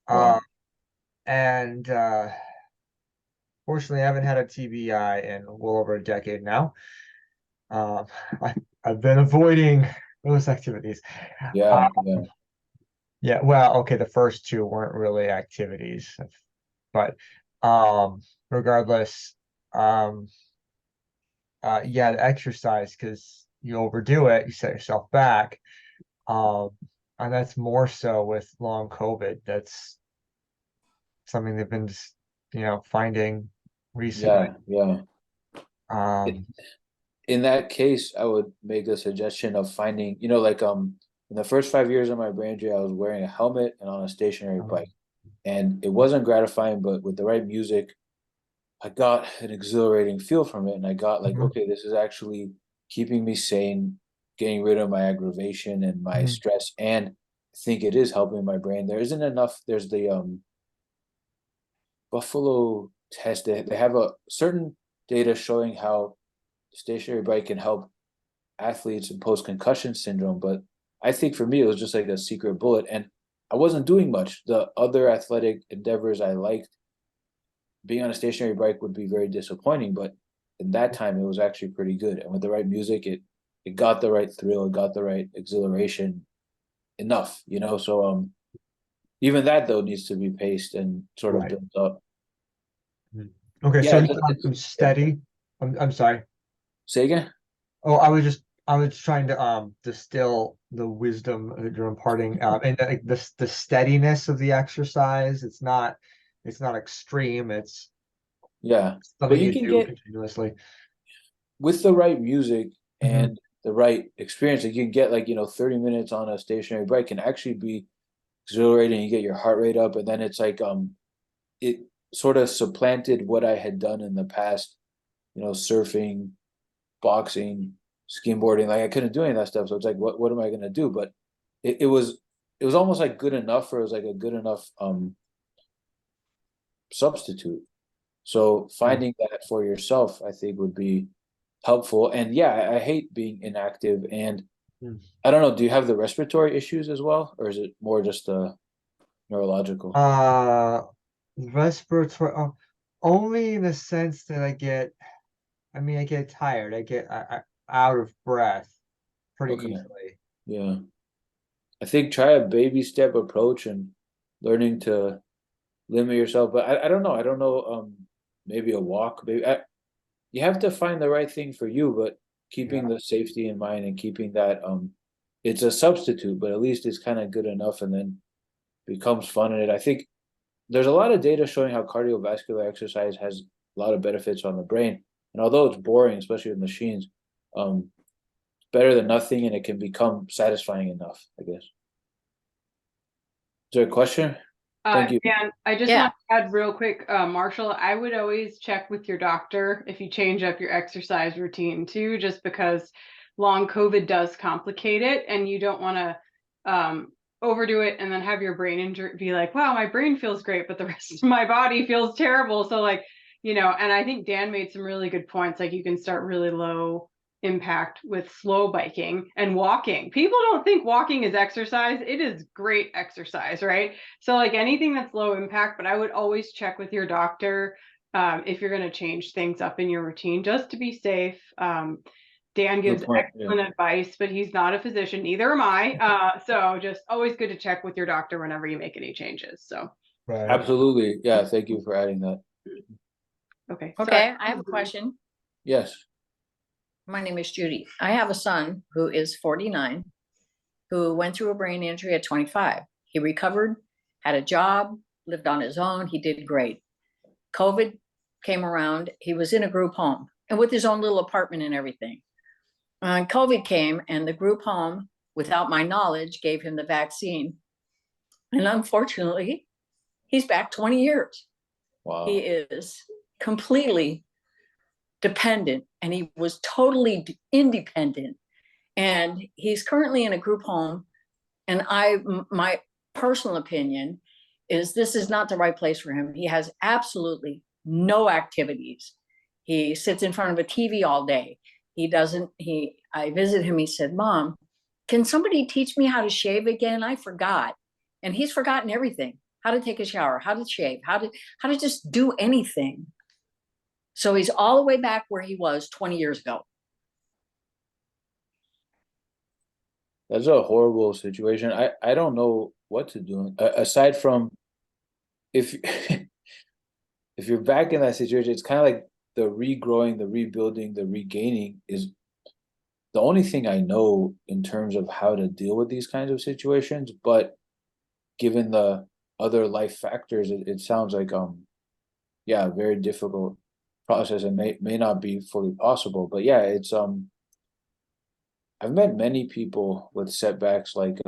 Wow. And fortunately, I haven't had a TBI in well over a decade now. Um, I've been avoiding those activities. Yeah, yeah, Yeah, well, okay, the first two weren't really activities, but regardless, um, yeah, the exercise because you overdo it, you set yourself back. Um, and that's more so with long COVID. That's something they've been just, finding recently. yeah, yeah. Um, In that case, I would make a suggestion of finding, like in the first 5 years of my brain injury, I was wearing a helmet and on a stationary bike. And it wasn't gratifying, but with the right music, I got an exhilarating feel from it. And I got like, mhm, okay, this is actually keeping me sane, getting rid of my aggravation and my mhm, stress. And I think it is helping my brain. There isn't enough, there's the Buffalo test. They have a certain data showing how stationary bike can help athletes in post concussion syndrome. But I think for me, it was just like a secret bullet. And I wasn't doing much. The other athletic endeavors I liked, being on a stationary bike would be very disappointing. But in that time, it was actually pretty good. And with the right music, it got the right thrill, it got the right exhilaration enough. So even that though needs to be paced and sort of right. built up. Mhm. Okay, so Yeah, you found yeah. steady. I'm sorry. Say again. Oh, I was trying to distill the wisdom that you're imparting, and the steadiness of the exercise. It's not extreme. It's Yeah, but something you you can do get continuously. with the right music Hmm. and the right experience, like you can get like 30 minutes on a stationary bike can actually be exhilarating. You get your heart rate up, and then it's like it sort of supplanted what I had done in the past, surfing, boxing, skimboarding. Like I couldn't do any of that stuff. So it's like what am I gonna do? But it was almost like good enough, or it was like a good enough substitute. So Yeah. finding that for yourself, I think, would be helpful. And yeah, I hate being inactive. And Mm. I don't know, do you have the respiratory issues as well, or is it more just neurological? Uh, respiratory, only in the sense that I get tired. I get out of breath pretty Okay, easily. yeah. I think try a baby step approach and learning to limit yourself. But I don't know. I don't know. Maybe a walk. Maybe you have to find the right thing for you, but keeping Yeah. the safety in mind and keeping that it's a substitute, but at least it's kind of good enough, and then becomes fun in it. I think there's a lot of data showing how cardiovascular exercise has a lot of benefits on the brain. And although it's boring, especially with machines, it's better than nothing, and it can become satisfying enough, I guess. Is there a question? Thank you. Dan, I just Yeah. want to add real quick, Marshall, I would always check with your doctor if you change up your exercise routine too, just because long COVID does complicate it and you don't want to overdo it and then have your brain injury be like, wow, my brain feels great, but the rest of my body feels terrible. So like, and I think Dan made some really good points. Like you can start really low impact with slow biking and walking. People don't think walking is exercise. It is great exercise, right? So like anything that's low impact, but I would always check with your doctor if you're going to change things up in your routine just to be safe. Dan Good gives point. Yeah. excellent advice, but he's not a physician, neither am I. So just always good to check with your doctor whenever you make any changes. So, Right. Absolutely. Yeah. Thank you for adding that. okay. Okay, I have a question. Yes. My name is Judy. I have a son who is 49, who went through a brain injury at 25. He recovered, had a job, lived on his own. He did great. COVID came around. He was in a group home. and with his own little apartment and everything. COVID came, and the group home, without my knowledge, gave him the vaccine. And unfortunately, he's back 20 years. Wow. He is completely dependent, and he was totally independent. And he's currently in a group home. And my personal opinion is this is not the right place for him. He has absolutely no activities. He sits in front of a TV all day. I visited him. He said, Mom, can somebody teach me how to shave again? I forgot. And he's forgotten everything, how to take a shower, how to shave, how to just do anything. So he's all the way back where he was 20 years ago. That's a horrible situation. I don't know what to do aside from if if you're back in that situation, it's kind of like the regrowing, the rebuilding, the regaining is the only thing I know in terms of how to deal with these kinds of situations. But given the other life factors, it sounds like yeah, a very difficult process and may not be fully possible. But yeah, it's I've met many people with setbacks like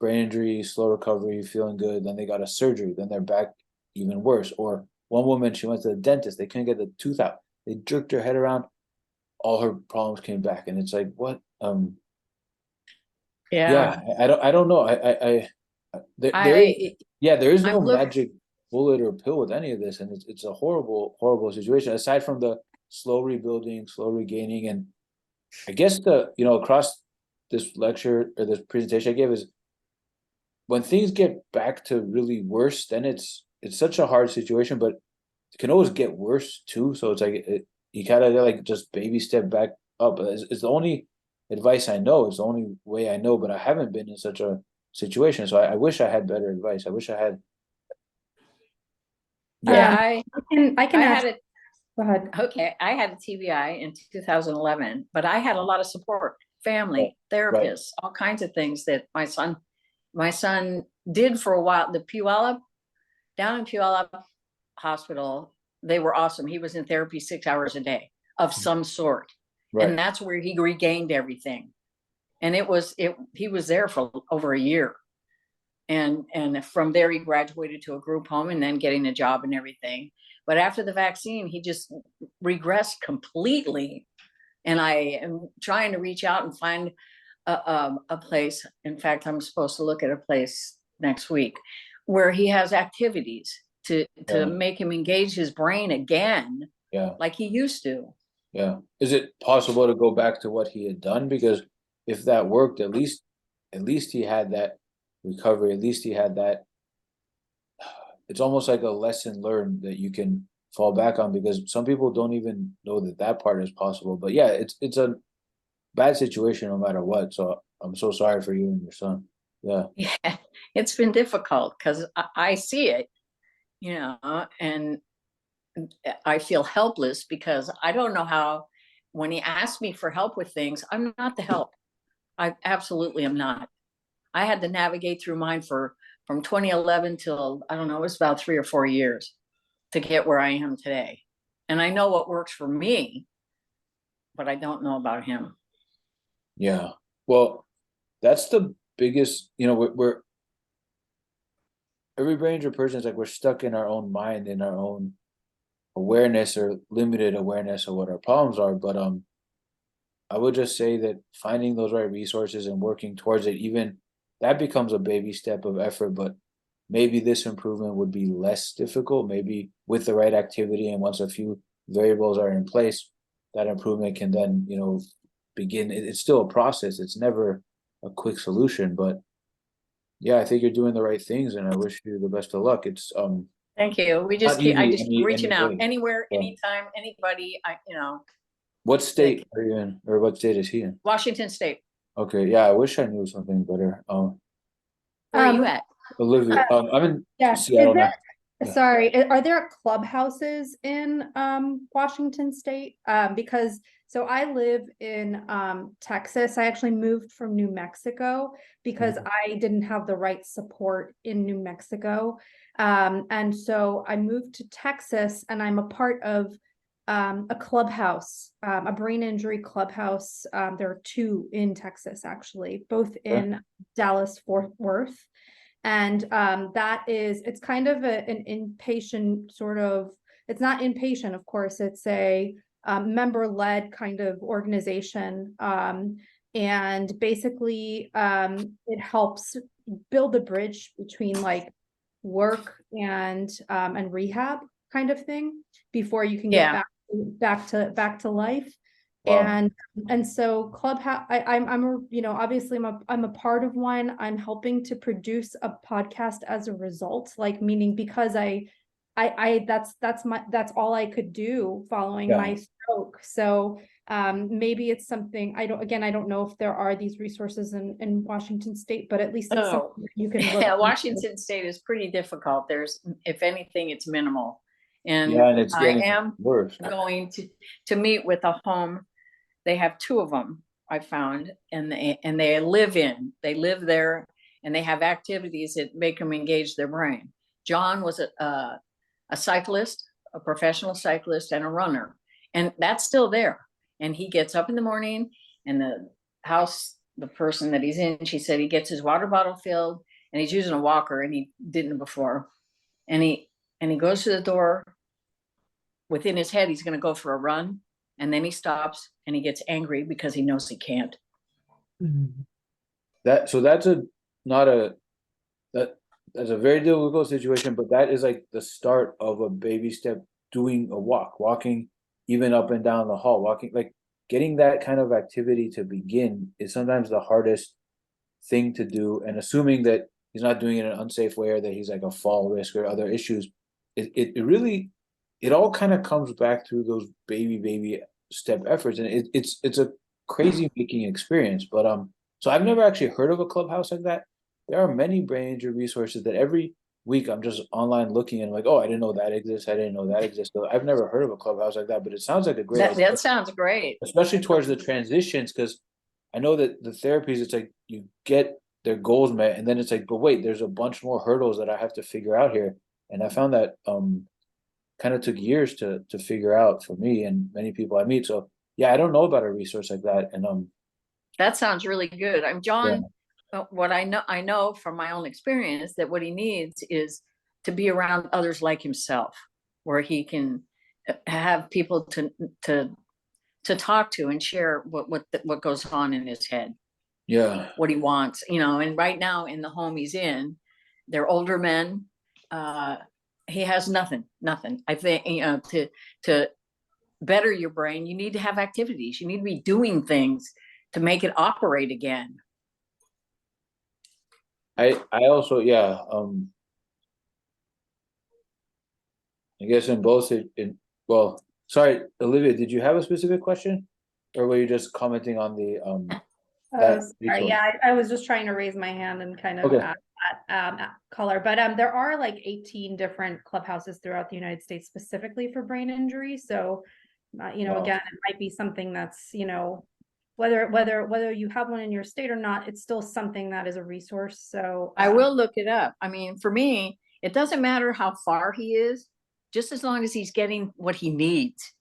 brain injury, slow recovery, feeling good, then they got a surgery, then they're back even worse. Or one woman, she went to the dentist, they couldn't get the tooth out. They jerked her head around, all her problems came back. And it's like, what? Yeah, I don't know. There is no magic bullet or pill with any of this, and it's a horrible situation. Aside from the slow rebuilding, slow regaining, and I guess across this lecture or this presentation I gave is when things get back to really worse, then it's such a hard situation, but it can always get worse too. So it's like you gotta like just baby step back up. It's the only advice I know. It's the only way I know, but I haven't been in such a situation. So I wish I had better advice. I wish I had. Yeah, I can I ask. had it. Go ahead. Okay, I had a TBI in 2011, but I had a lot of support, family, Right. therapists, all kinds of things that my son did for a while. Down in Puyallup Hospital, they were awesome. He was in therapy 6 hours a day of some sort. Right. And that's where he regained everything. And he was there for over a year. And from there, he graduated to a group home and then getting a job and everything. But after the vaccine, he just regressed completely. And I am trying to reach out and find a place. In fact, I'm supposed to look at a place next week where he has activities to make him engage his brain again, like he used to. Yeah. Is it possible to go back to what he had done? Because if that worked, at least he had that recovery. At least he had that. It's almost like a lesson learned that you can fall back on, because some people don't even know that part is possible. But yeah, it's a bad situation no matter what. So I'm so sorry for you and your son. Yeah. Yeah, it's been difficult because I see it, and I feel helpless because I don't know how, when he asks me for help with things, I'm not the help. I absolutely am not. I had to navigate through mine from 2011 till, I don't know, it was about 3 or 4 years to get where I am today. And I know what works for me, but I don't know about him. Yeah. Well, that's the biggest, we're every brain injured person is like, we're stuck in our own mind, in our own awareness or limited awareness of what our problems are. But I would just say that finding those right resources and working towards it, even that becomes a baby step of effort. But maybe this improvement would be less difficult, maybe with the right activity, and once a few variables are in place, that improvement can then begin. It's still a process. It's never a quick solution, but yeah, I think you're doing the right things, and I wish you the best of luck. It's Thank you. I just keep reaching out anywhere, anytime, anybody. What state are you in, or what state is he in? Washington State. Okay, yeah, I wish I knew something better. Where are you at? Olivia, I'm in Seattle now. Sorry, are there clubhouses in Washington State? Because so I live in Texas. I actually moved from New Mexico because I didn't have the right support in New Mexico. And so I moved to Texas, and I'm a part of a clubhouse, a brain injury clubhouse. There are two in Texas, actually, both in Dallas, Fort Worth. And it's kind of an inpatient sort of, it's not inpatient, of course, it's a member-led kind of organization. And basically, it helps build a bridge between like work and rehab kind of thing before you can get back to life. Wow. And so Clubhouse, I'm a, you know, obviously I'm a part of one. I'm helping to produce a podcast as a result, like meaning because that's all I could do following my stroke. So maybe it's something I don't know if there are these resources in Washington State, but at least it's something that you can look Yeah, into. Washington State is pretty difficult. There's, if anything, it's minimal. And Yeah, and it's I getting am worse. going to meet with a home. They have two of them, I found, and they live there, and they have activities that make them engage their brain. John was a cyclist, a professional cyclist, and a runner, and that's still there. And he gets up in the morning, and the person that he's in, she said he gets his water bottle filled, and he's using a walker, and he didn't before, and he goes to the door. Within his head, he's going to go for a run, and then he stops and he gets angry because he knows he can't. That's not a that's a very difficult situation, but that is like the start of a baby step, doing a walking even up and down the hall, walking, like getting that kind of activity to begin is sometimes the hardest thing to do. And assuming that he's not doing it in an unsafe way or that he's like a fall risk or other issues, it really, it all kind of comes back to those baby step efforts. And it's a crazy making experience. But so I've never actually heard of a clubhouse like that. There are many brain injury resources that every week I'm just online looking and like, oh, I didn't know that exists. I didn't know that exists. So I've never heard of a clubhouse like that, but it sounds like a great idea, That sounds great. especially towards the transitions, because I know that the therapies, it's like you get their goals met, and then it's like, but wait, there's a bunch more hurdles that I have to figure out here. And I found that kind of took years to figure out for me and many people I meet. So yeah, I don't know about a resource like that. And That sounds really good. I'm John. Yeah. What I know from my own experience that what he needs is to be around others like himself, where he can have people to talk to and share what goes on in his head, Yeah. what he wants, you know. And right now in the home he's in, they're older men. He has nothing. I think, you know, to better your brain, you need to have activities. You need to be doing things to make it operate again. I also, yeah, I guess in both well, sorry, Olivia, did you have a specific question, or were you just commenting on the that Sorry, resource? yeah, I was just trying to raise my hand and kind of Okay. add color, but there are like 18 different clubhouses throughout the United States specifically for brain injury. So, you know, Wow. again, it might be something that's, you know, whether you have one in your state or not, it's still something that is a resource. So I will look it up. I mean, for me, it doesn't matter how far he is, just as long as he's getting what he needs.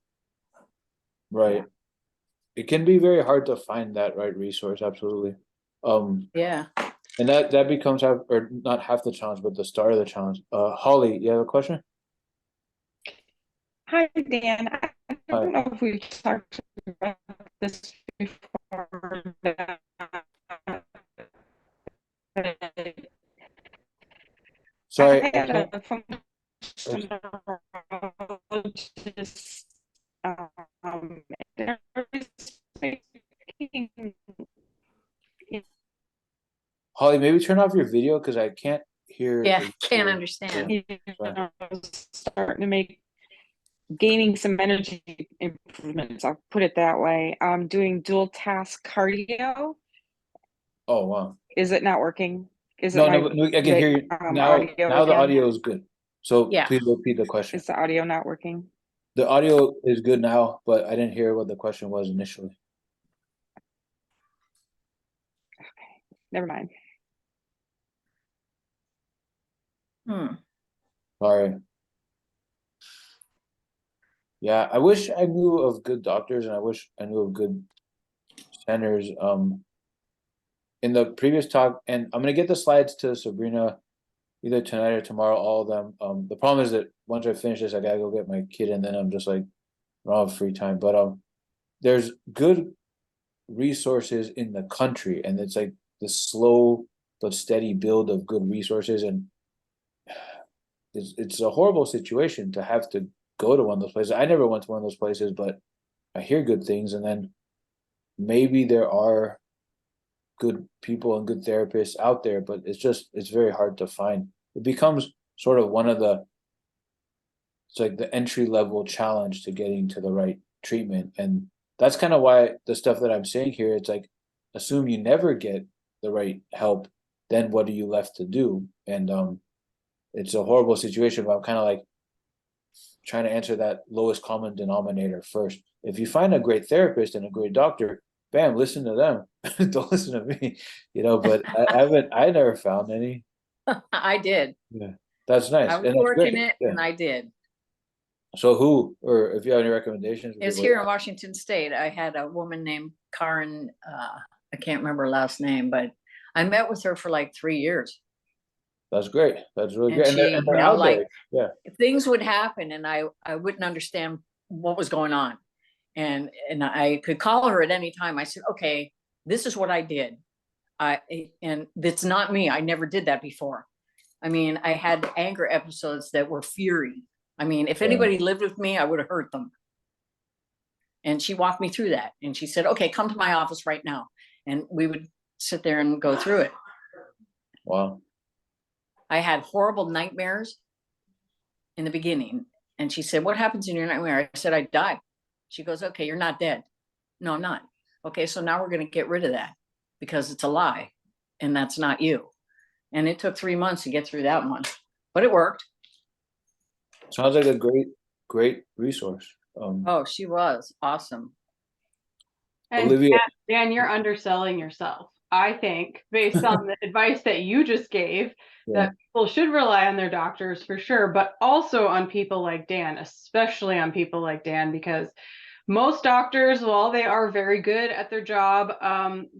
Right. It can be very hard to find that right resource, absolutely. Yeah. And that becomes half, or not half the challenge, but the start of the challenge. Holly, you have a question? Hi, Dan. I Hi. don't know if we've talked about this before. Sorry, I I had can't. a function neurologist, there was speaking, Holly, maybe turn off your video because I can't hear. Yeah, can't understand. you know, starting to make gaining some energy improvements. I'll put it that way. I'm doing dual task cardio. Oh wow. Is it not working? Is No, it my no, I can hear you now. audio Now the again? audio is good. So Yeah. please repeat the question. Is the audio not working? The audio is good now, but I didn't hear what the question was initially. Okay, never mind. Sorry. Yeah, I wish I knew of good doctors, and I wish I knew of good centers. In the previous talk, and I'm gonna get the slides to Sabrina either tonight or tomorrow, all of them. The problem is that once I finish this, I gotta go get my kid, and then I'm just like, I don't have free time. But there's good resources in the country, and it's like the slow but steady build of good resources, and it's a horrible situation to have to go to one of those places. I never went to one of those places, but I hear good things, and then maybe there are good people and good therapists out there, but it's very hard to find. It becomes sort of one of the it's like the entry level challenge to getting to the right treatment. And that's kind of why the stuff that I'm saying here, it's like assume you never get the right help, then what are you left to do? And it's a horrible situation, but I'm kind of like trying to answer that lowest common denominator first. If you find a great therapist and a great doctor, bam, listen to them. Don't listen to me, but I never found any. I did. Yeah, that's nice. I was And that's great. fortunate Yeah. and I did. So who, or if you have any recommendations? It's here in Washington State. I had a woman named Karen, I can't remember her last name, but I met with her for like 3 years. That's great. That's really And great. she, And they're out there. Yeah. things would happen and I wouldn't understand what was going on. And I could call her at any time. I said, okay, this is what I did. And it's not me. I never did that before. I mean, I had anger episodes that were fury. I mean, if anybody lived with me, I would have hurt them. And she walked me through that. And she said, okay, come to my office right now. And we would sit there and go through it. Wow. I had horrible nightmares in the beginning. And she said, what happens in your nightmare? I said, I died. She goes, okay, you're not dead. No, I'm not. Okay, so now we're going to get rid of that because it's a lie. And that's not you. And it took 3 months to get through that one, but it worked. Sounds like a great resource. Oh, she was awesome. And Olivia. Dan, you're underselling yourself. I think based on the advice that you just gave, that people should rely on their doctors for sure, but also on people like Dan, especially on people like Dan, because most doctors, while they are very good at their job,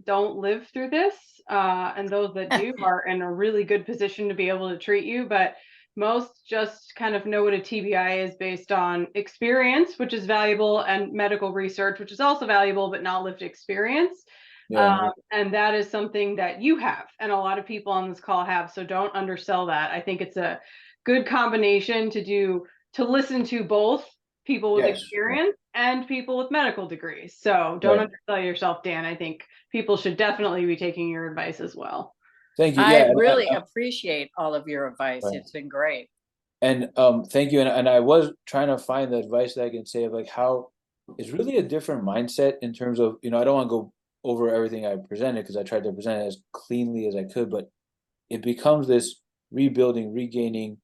don't live through this. And those that do are in a really good position to be able to treat you. But most just kind of know what a TBI is based on experience, which is valuable, and medical research, which is also valuable, but not lived experience. And that is something that you have, and a lot of people on this call have. So don't undersell that. I think it's a good combination to listen to both people with experience and people with medical degrees. So don't undersell yourself, Dan. I think people should definitely be taking your advice as well. Thank you. I really appreciate all of your advice. Right. It's been great. And thank you. And I was trying to find the advice that I can say of like how it's really a different mindset in terms of, I don't want to go over everything I presented because I tried to present it as cleanly as I could, but it becomes this rebuilding, regaining,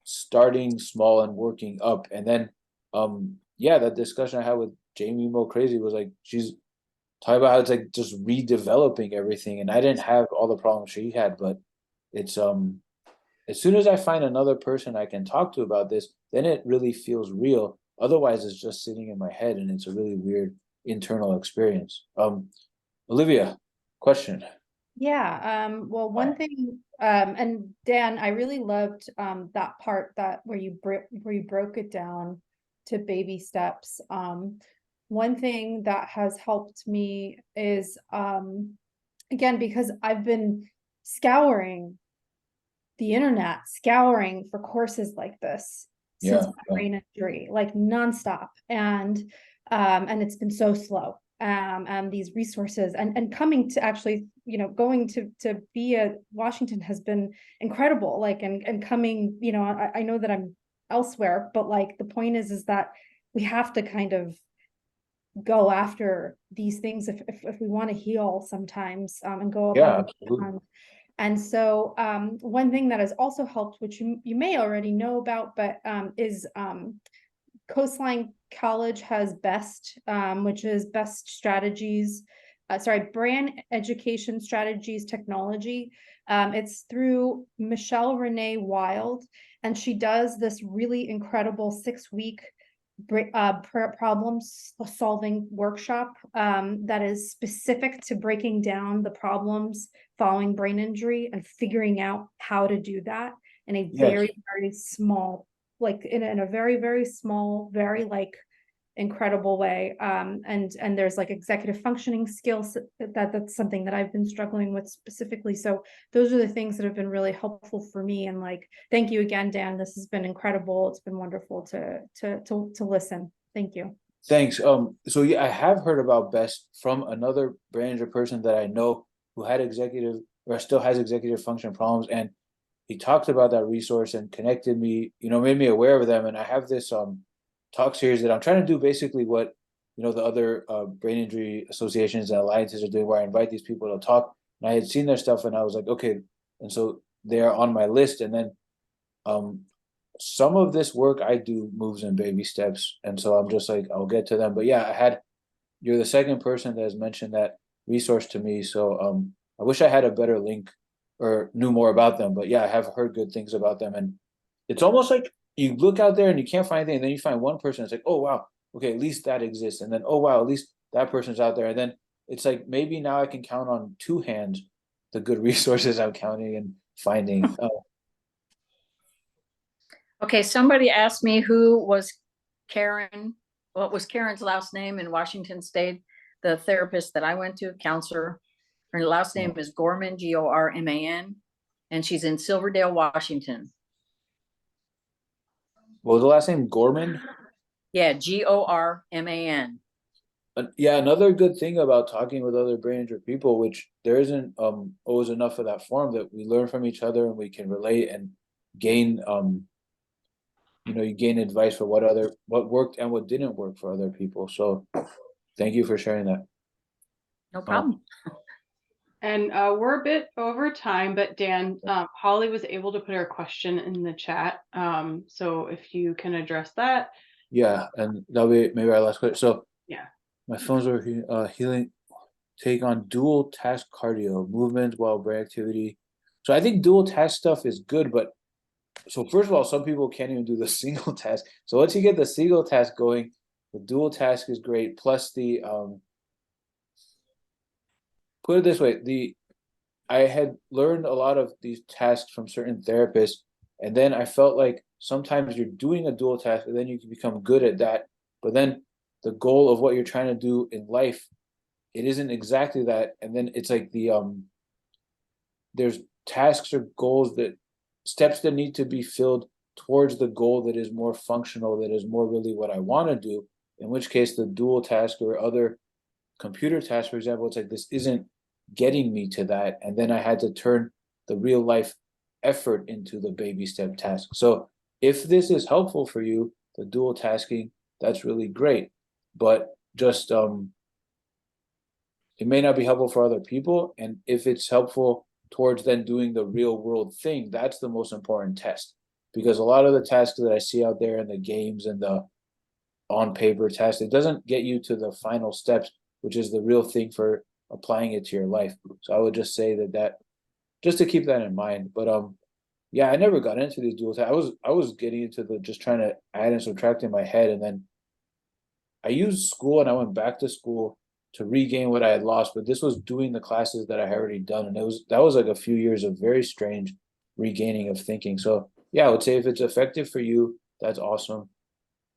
starting small and working up. And then that discussion I had with Jamie Mo Crazy was like, she's talking about how it's like just redeveloping everything. And I didn't have all the problems she had, but it's as soon as I find another person I can talk to about this, then it really feels real. Otherwise it's just sitting in my head and it's a really weird internal experience. Olivia, question. Yeah, well, one thing, and Dan, I really loved that part where you broke it down to baby steps. One thing that has helped me is again, because I've been scouring the internet, scouring for courses like this since my brain injury, like nonstop, and it's been so slow. And these resources and coming to actually, going to be at Washington has been incredible. Like, and coming, I know that I'm elsewhere, but like the point is that we have to kind of go after these things if we want to heal sometimes, and go above and beyond. And so one thing that has also helped, which you may already know about, but is Coastline College has BEST, which is Best Strategies, Brand Education Strategies Technology. It's through Michelle Renee Wild, and she does this really incredible 6-week problem solving workshop that is specific to breaking down the problems following brain injury and figuring out how to do that in a Yes. very small, like in a very small, very like incredible way. And there's like executive functioning skills that's something that I've been struggling with specifically. So those are the things that have been really helpful for me. And like, thank you again, Dan. This has been incredible. It's been wonderful to listen. Thank you. Thanks. So yeah, I have heard about BEST from another brain injury person that I know who had executive or still has executive function problems, and he talked about that resource and connected me, made me aware of them. And I have this talk series that I'm trying to do basically what the other brain injury associations and alliances are doing, where I invite these people to talk. And I had seen their stuff and I was like, okay, and so they're on my list. And then some of this work I do moves in baby steps, and so I'm just like, I'll get to them. But yeah, you're the second person that has mentioned that resource to me, so I wish I had a better link or knew more about them. But yeah, I have heard good things about them, and it's almost like you look out there and you can't find anything, and then you find one person, it's like, oh wow, okay, at least that exists. And then, oh wow, at least that person's out there. And then it's like, maybe now I can count on two hands the good resources I'm counting and finding. Okay, somebody asked me who was Karen, what was Karen's last name in Washington State? The therapist that I went to, counselor, her last name is Gorman, Gorman, and she's in Silverdale, Washington. What was the last name? Gorman? Yeah, Gorman. Yeah, another good thing about talking with other brain injured people, which there isn't always enough of that forum, that we learn from each other and we can relate and gain you gain advice for what worked and what didn't work for other people. So thank you for sharing that. No problem. And we're a bit over time, but Dan, Holly was able to put her question in the chat. So if you can address that. Yeah, and that'll be maybe our last question. So Yeah. my phone's over here. Healing, take on dual task cardio, movement while brain activity. So I think dual task stuff is good, but so first of all, some people can't even do the single task. So once you get the single task going, the dual task is great. Plus the put it this way, I had learned a lot of these tasks from certain therapists, and then I felt like sometimes you're doing a dual task and then you can become good at that, but then the goal of what you're trying to do in life, it isn't exactly that. And then it's like there's tasks or goals, that steps that need to be filled towards the goal that is more functional, that is more really what I want to do, in which case the dual task or other computer tasks, for example, it's like, this isn't getting me to that. And then I had to turn the real life effort into the baby step task. So if this is helpful for you, the dual tasking, that's really great. But just it may not be helpful for other people. And if it's helpful towards then doing the real world thing, that's the most important test. Because a lot of the tasks that I see out there in the games and the on paper tasks, it doesn't get you to the final steps, which is the real thing for applying it to your life. So I would just say that just to keep that in mind. But yeah, I never got into these dual tasks. I was getting into the just trying to add and subtract in my head, and then I used school and I went back to school to regain what I had lost. But this was doing the classes that I had already done, and that was like a few years of very strange regaining of thinking. So yeah, I would say if it's effective for you, that's awesome.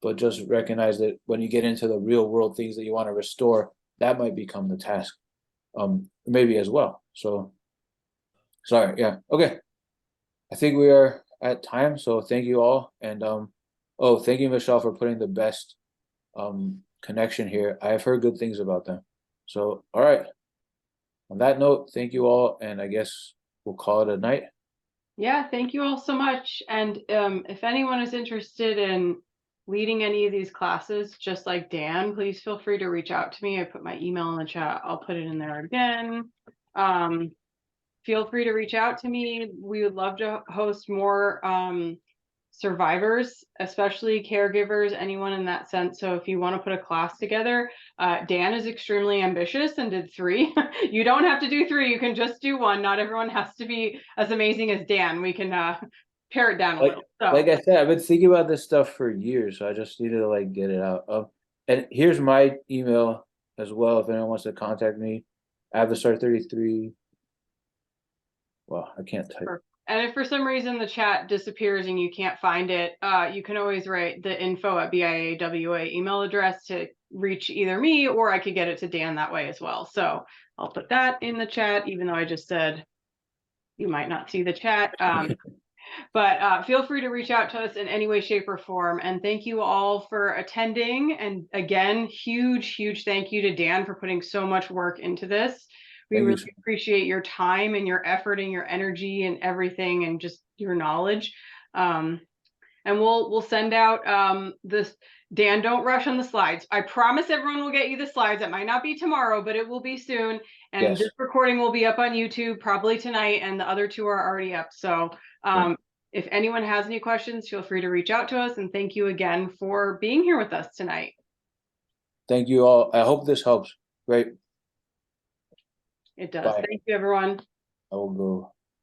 But just recognize that when you get into the real world things that you want to restore, that might become the task, maybe as well. So sorry, yeah, okay. I think we are at time, so thank you all. And thank you, Michelle, for putting the best connection here. I have heard good things about them. So all right. On that note, thank you all, and I guess we'll call it a night. Yeah, thank you all so much. And if anyone is interested in leading any of these classes, just like Dan, please feel free to reach out to me. I put my email in the chat. I'll put it in there again. Feel free to reach out to me. We would love to host more survivors, especially caregivers, anyone in that sense. So if you want to put a class together, Dan is extremely ambitious and did 3. You don't have to do 3. You can just do 1. Not everyone has to be as amazing as Dan. We can pare it down a Like- little. So Like I said, I've been thinking about this stuff for years, so I just needed to like get it out. And here's my email as well, if anyone wants to contact me. Avesar33. Well, I can't type. and if for some reason the chat disappears and you can't find it, you can always write the info@BIAWA email address to reach either me, or I could get it to Dan that way as well. So I'll put that in the chat, even though I just said you might not see the chat. But feel free to reach out to us in any way, shape, or form. And thank you all for attending. And again, huge thank you to Dan for putting so much work into this. We Thank you, really sir. appreciate your time and your effort and your energy and everything, and just your knowledge. And we'll send out this. Dan, don't rush on the slides. I promise everyone will get you the slides. It might not be tomorrow, but it will be soon. And Yes. this recording will be up on YouTube probably tonight, and the other two are already up. So if anyone has any questions, feel free to reach out to us. And thank you again for being here with us tonight. Thank you all. I hope this helps. Great. It does. Bye. Thank you, everyone. I will go.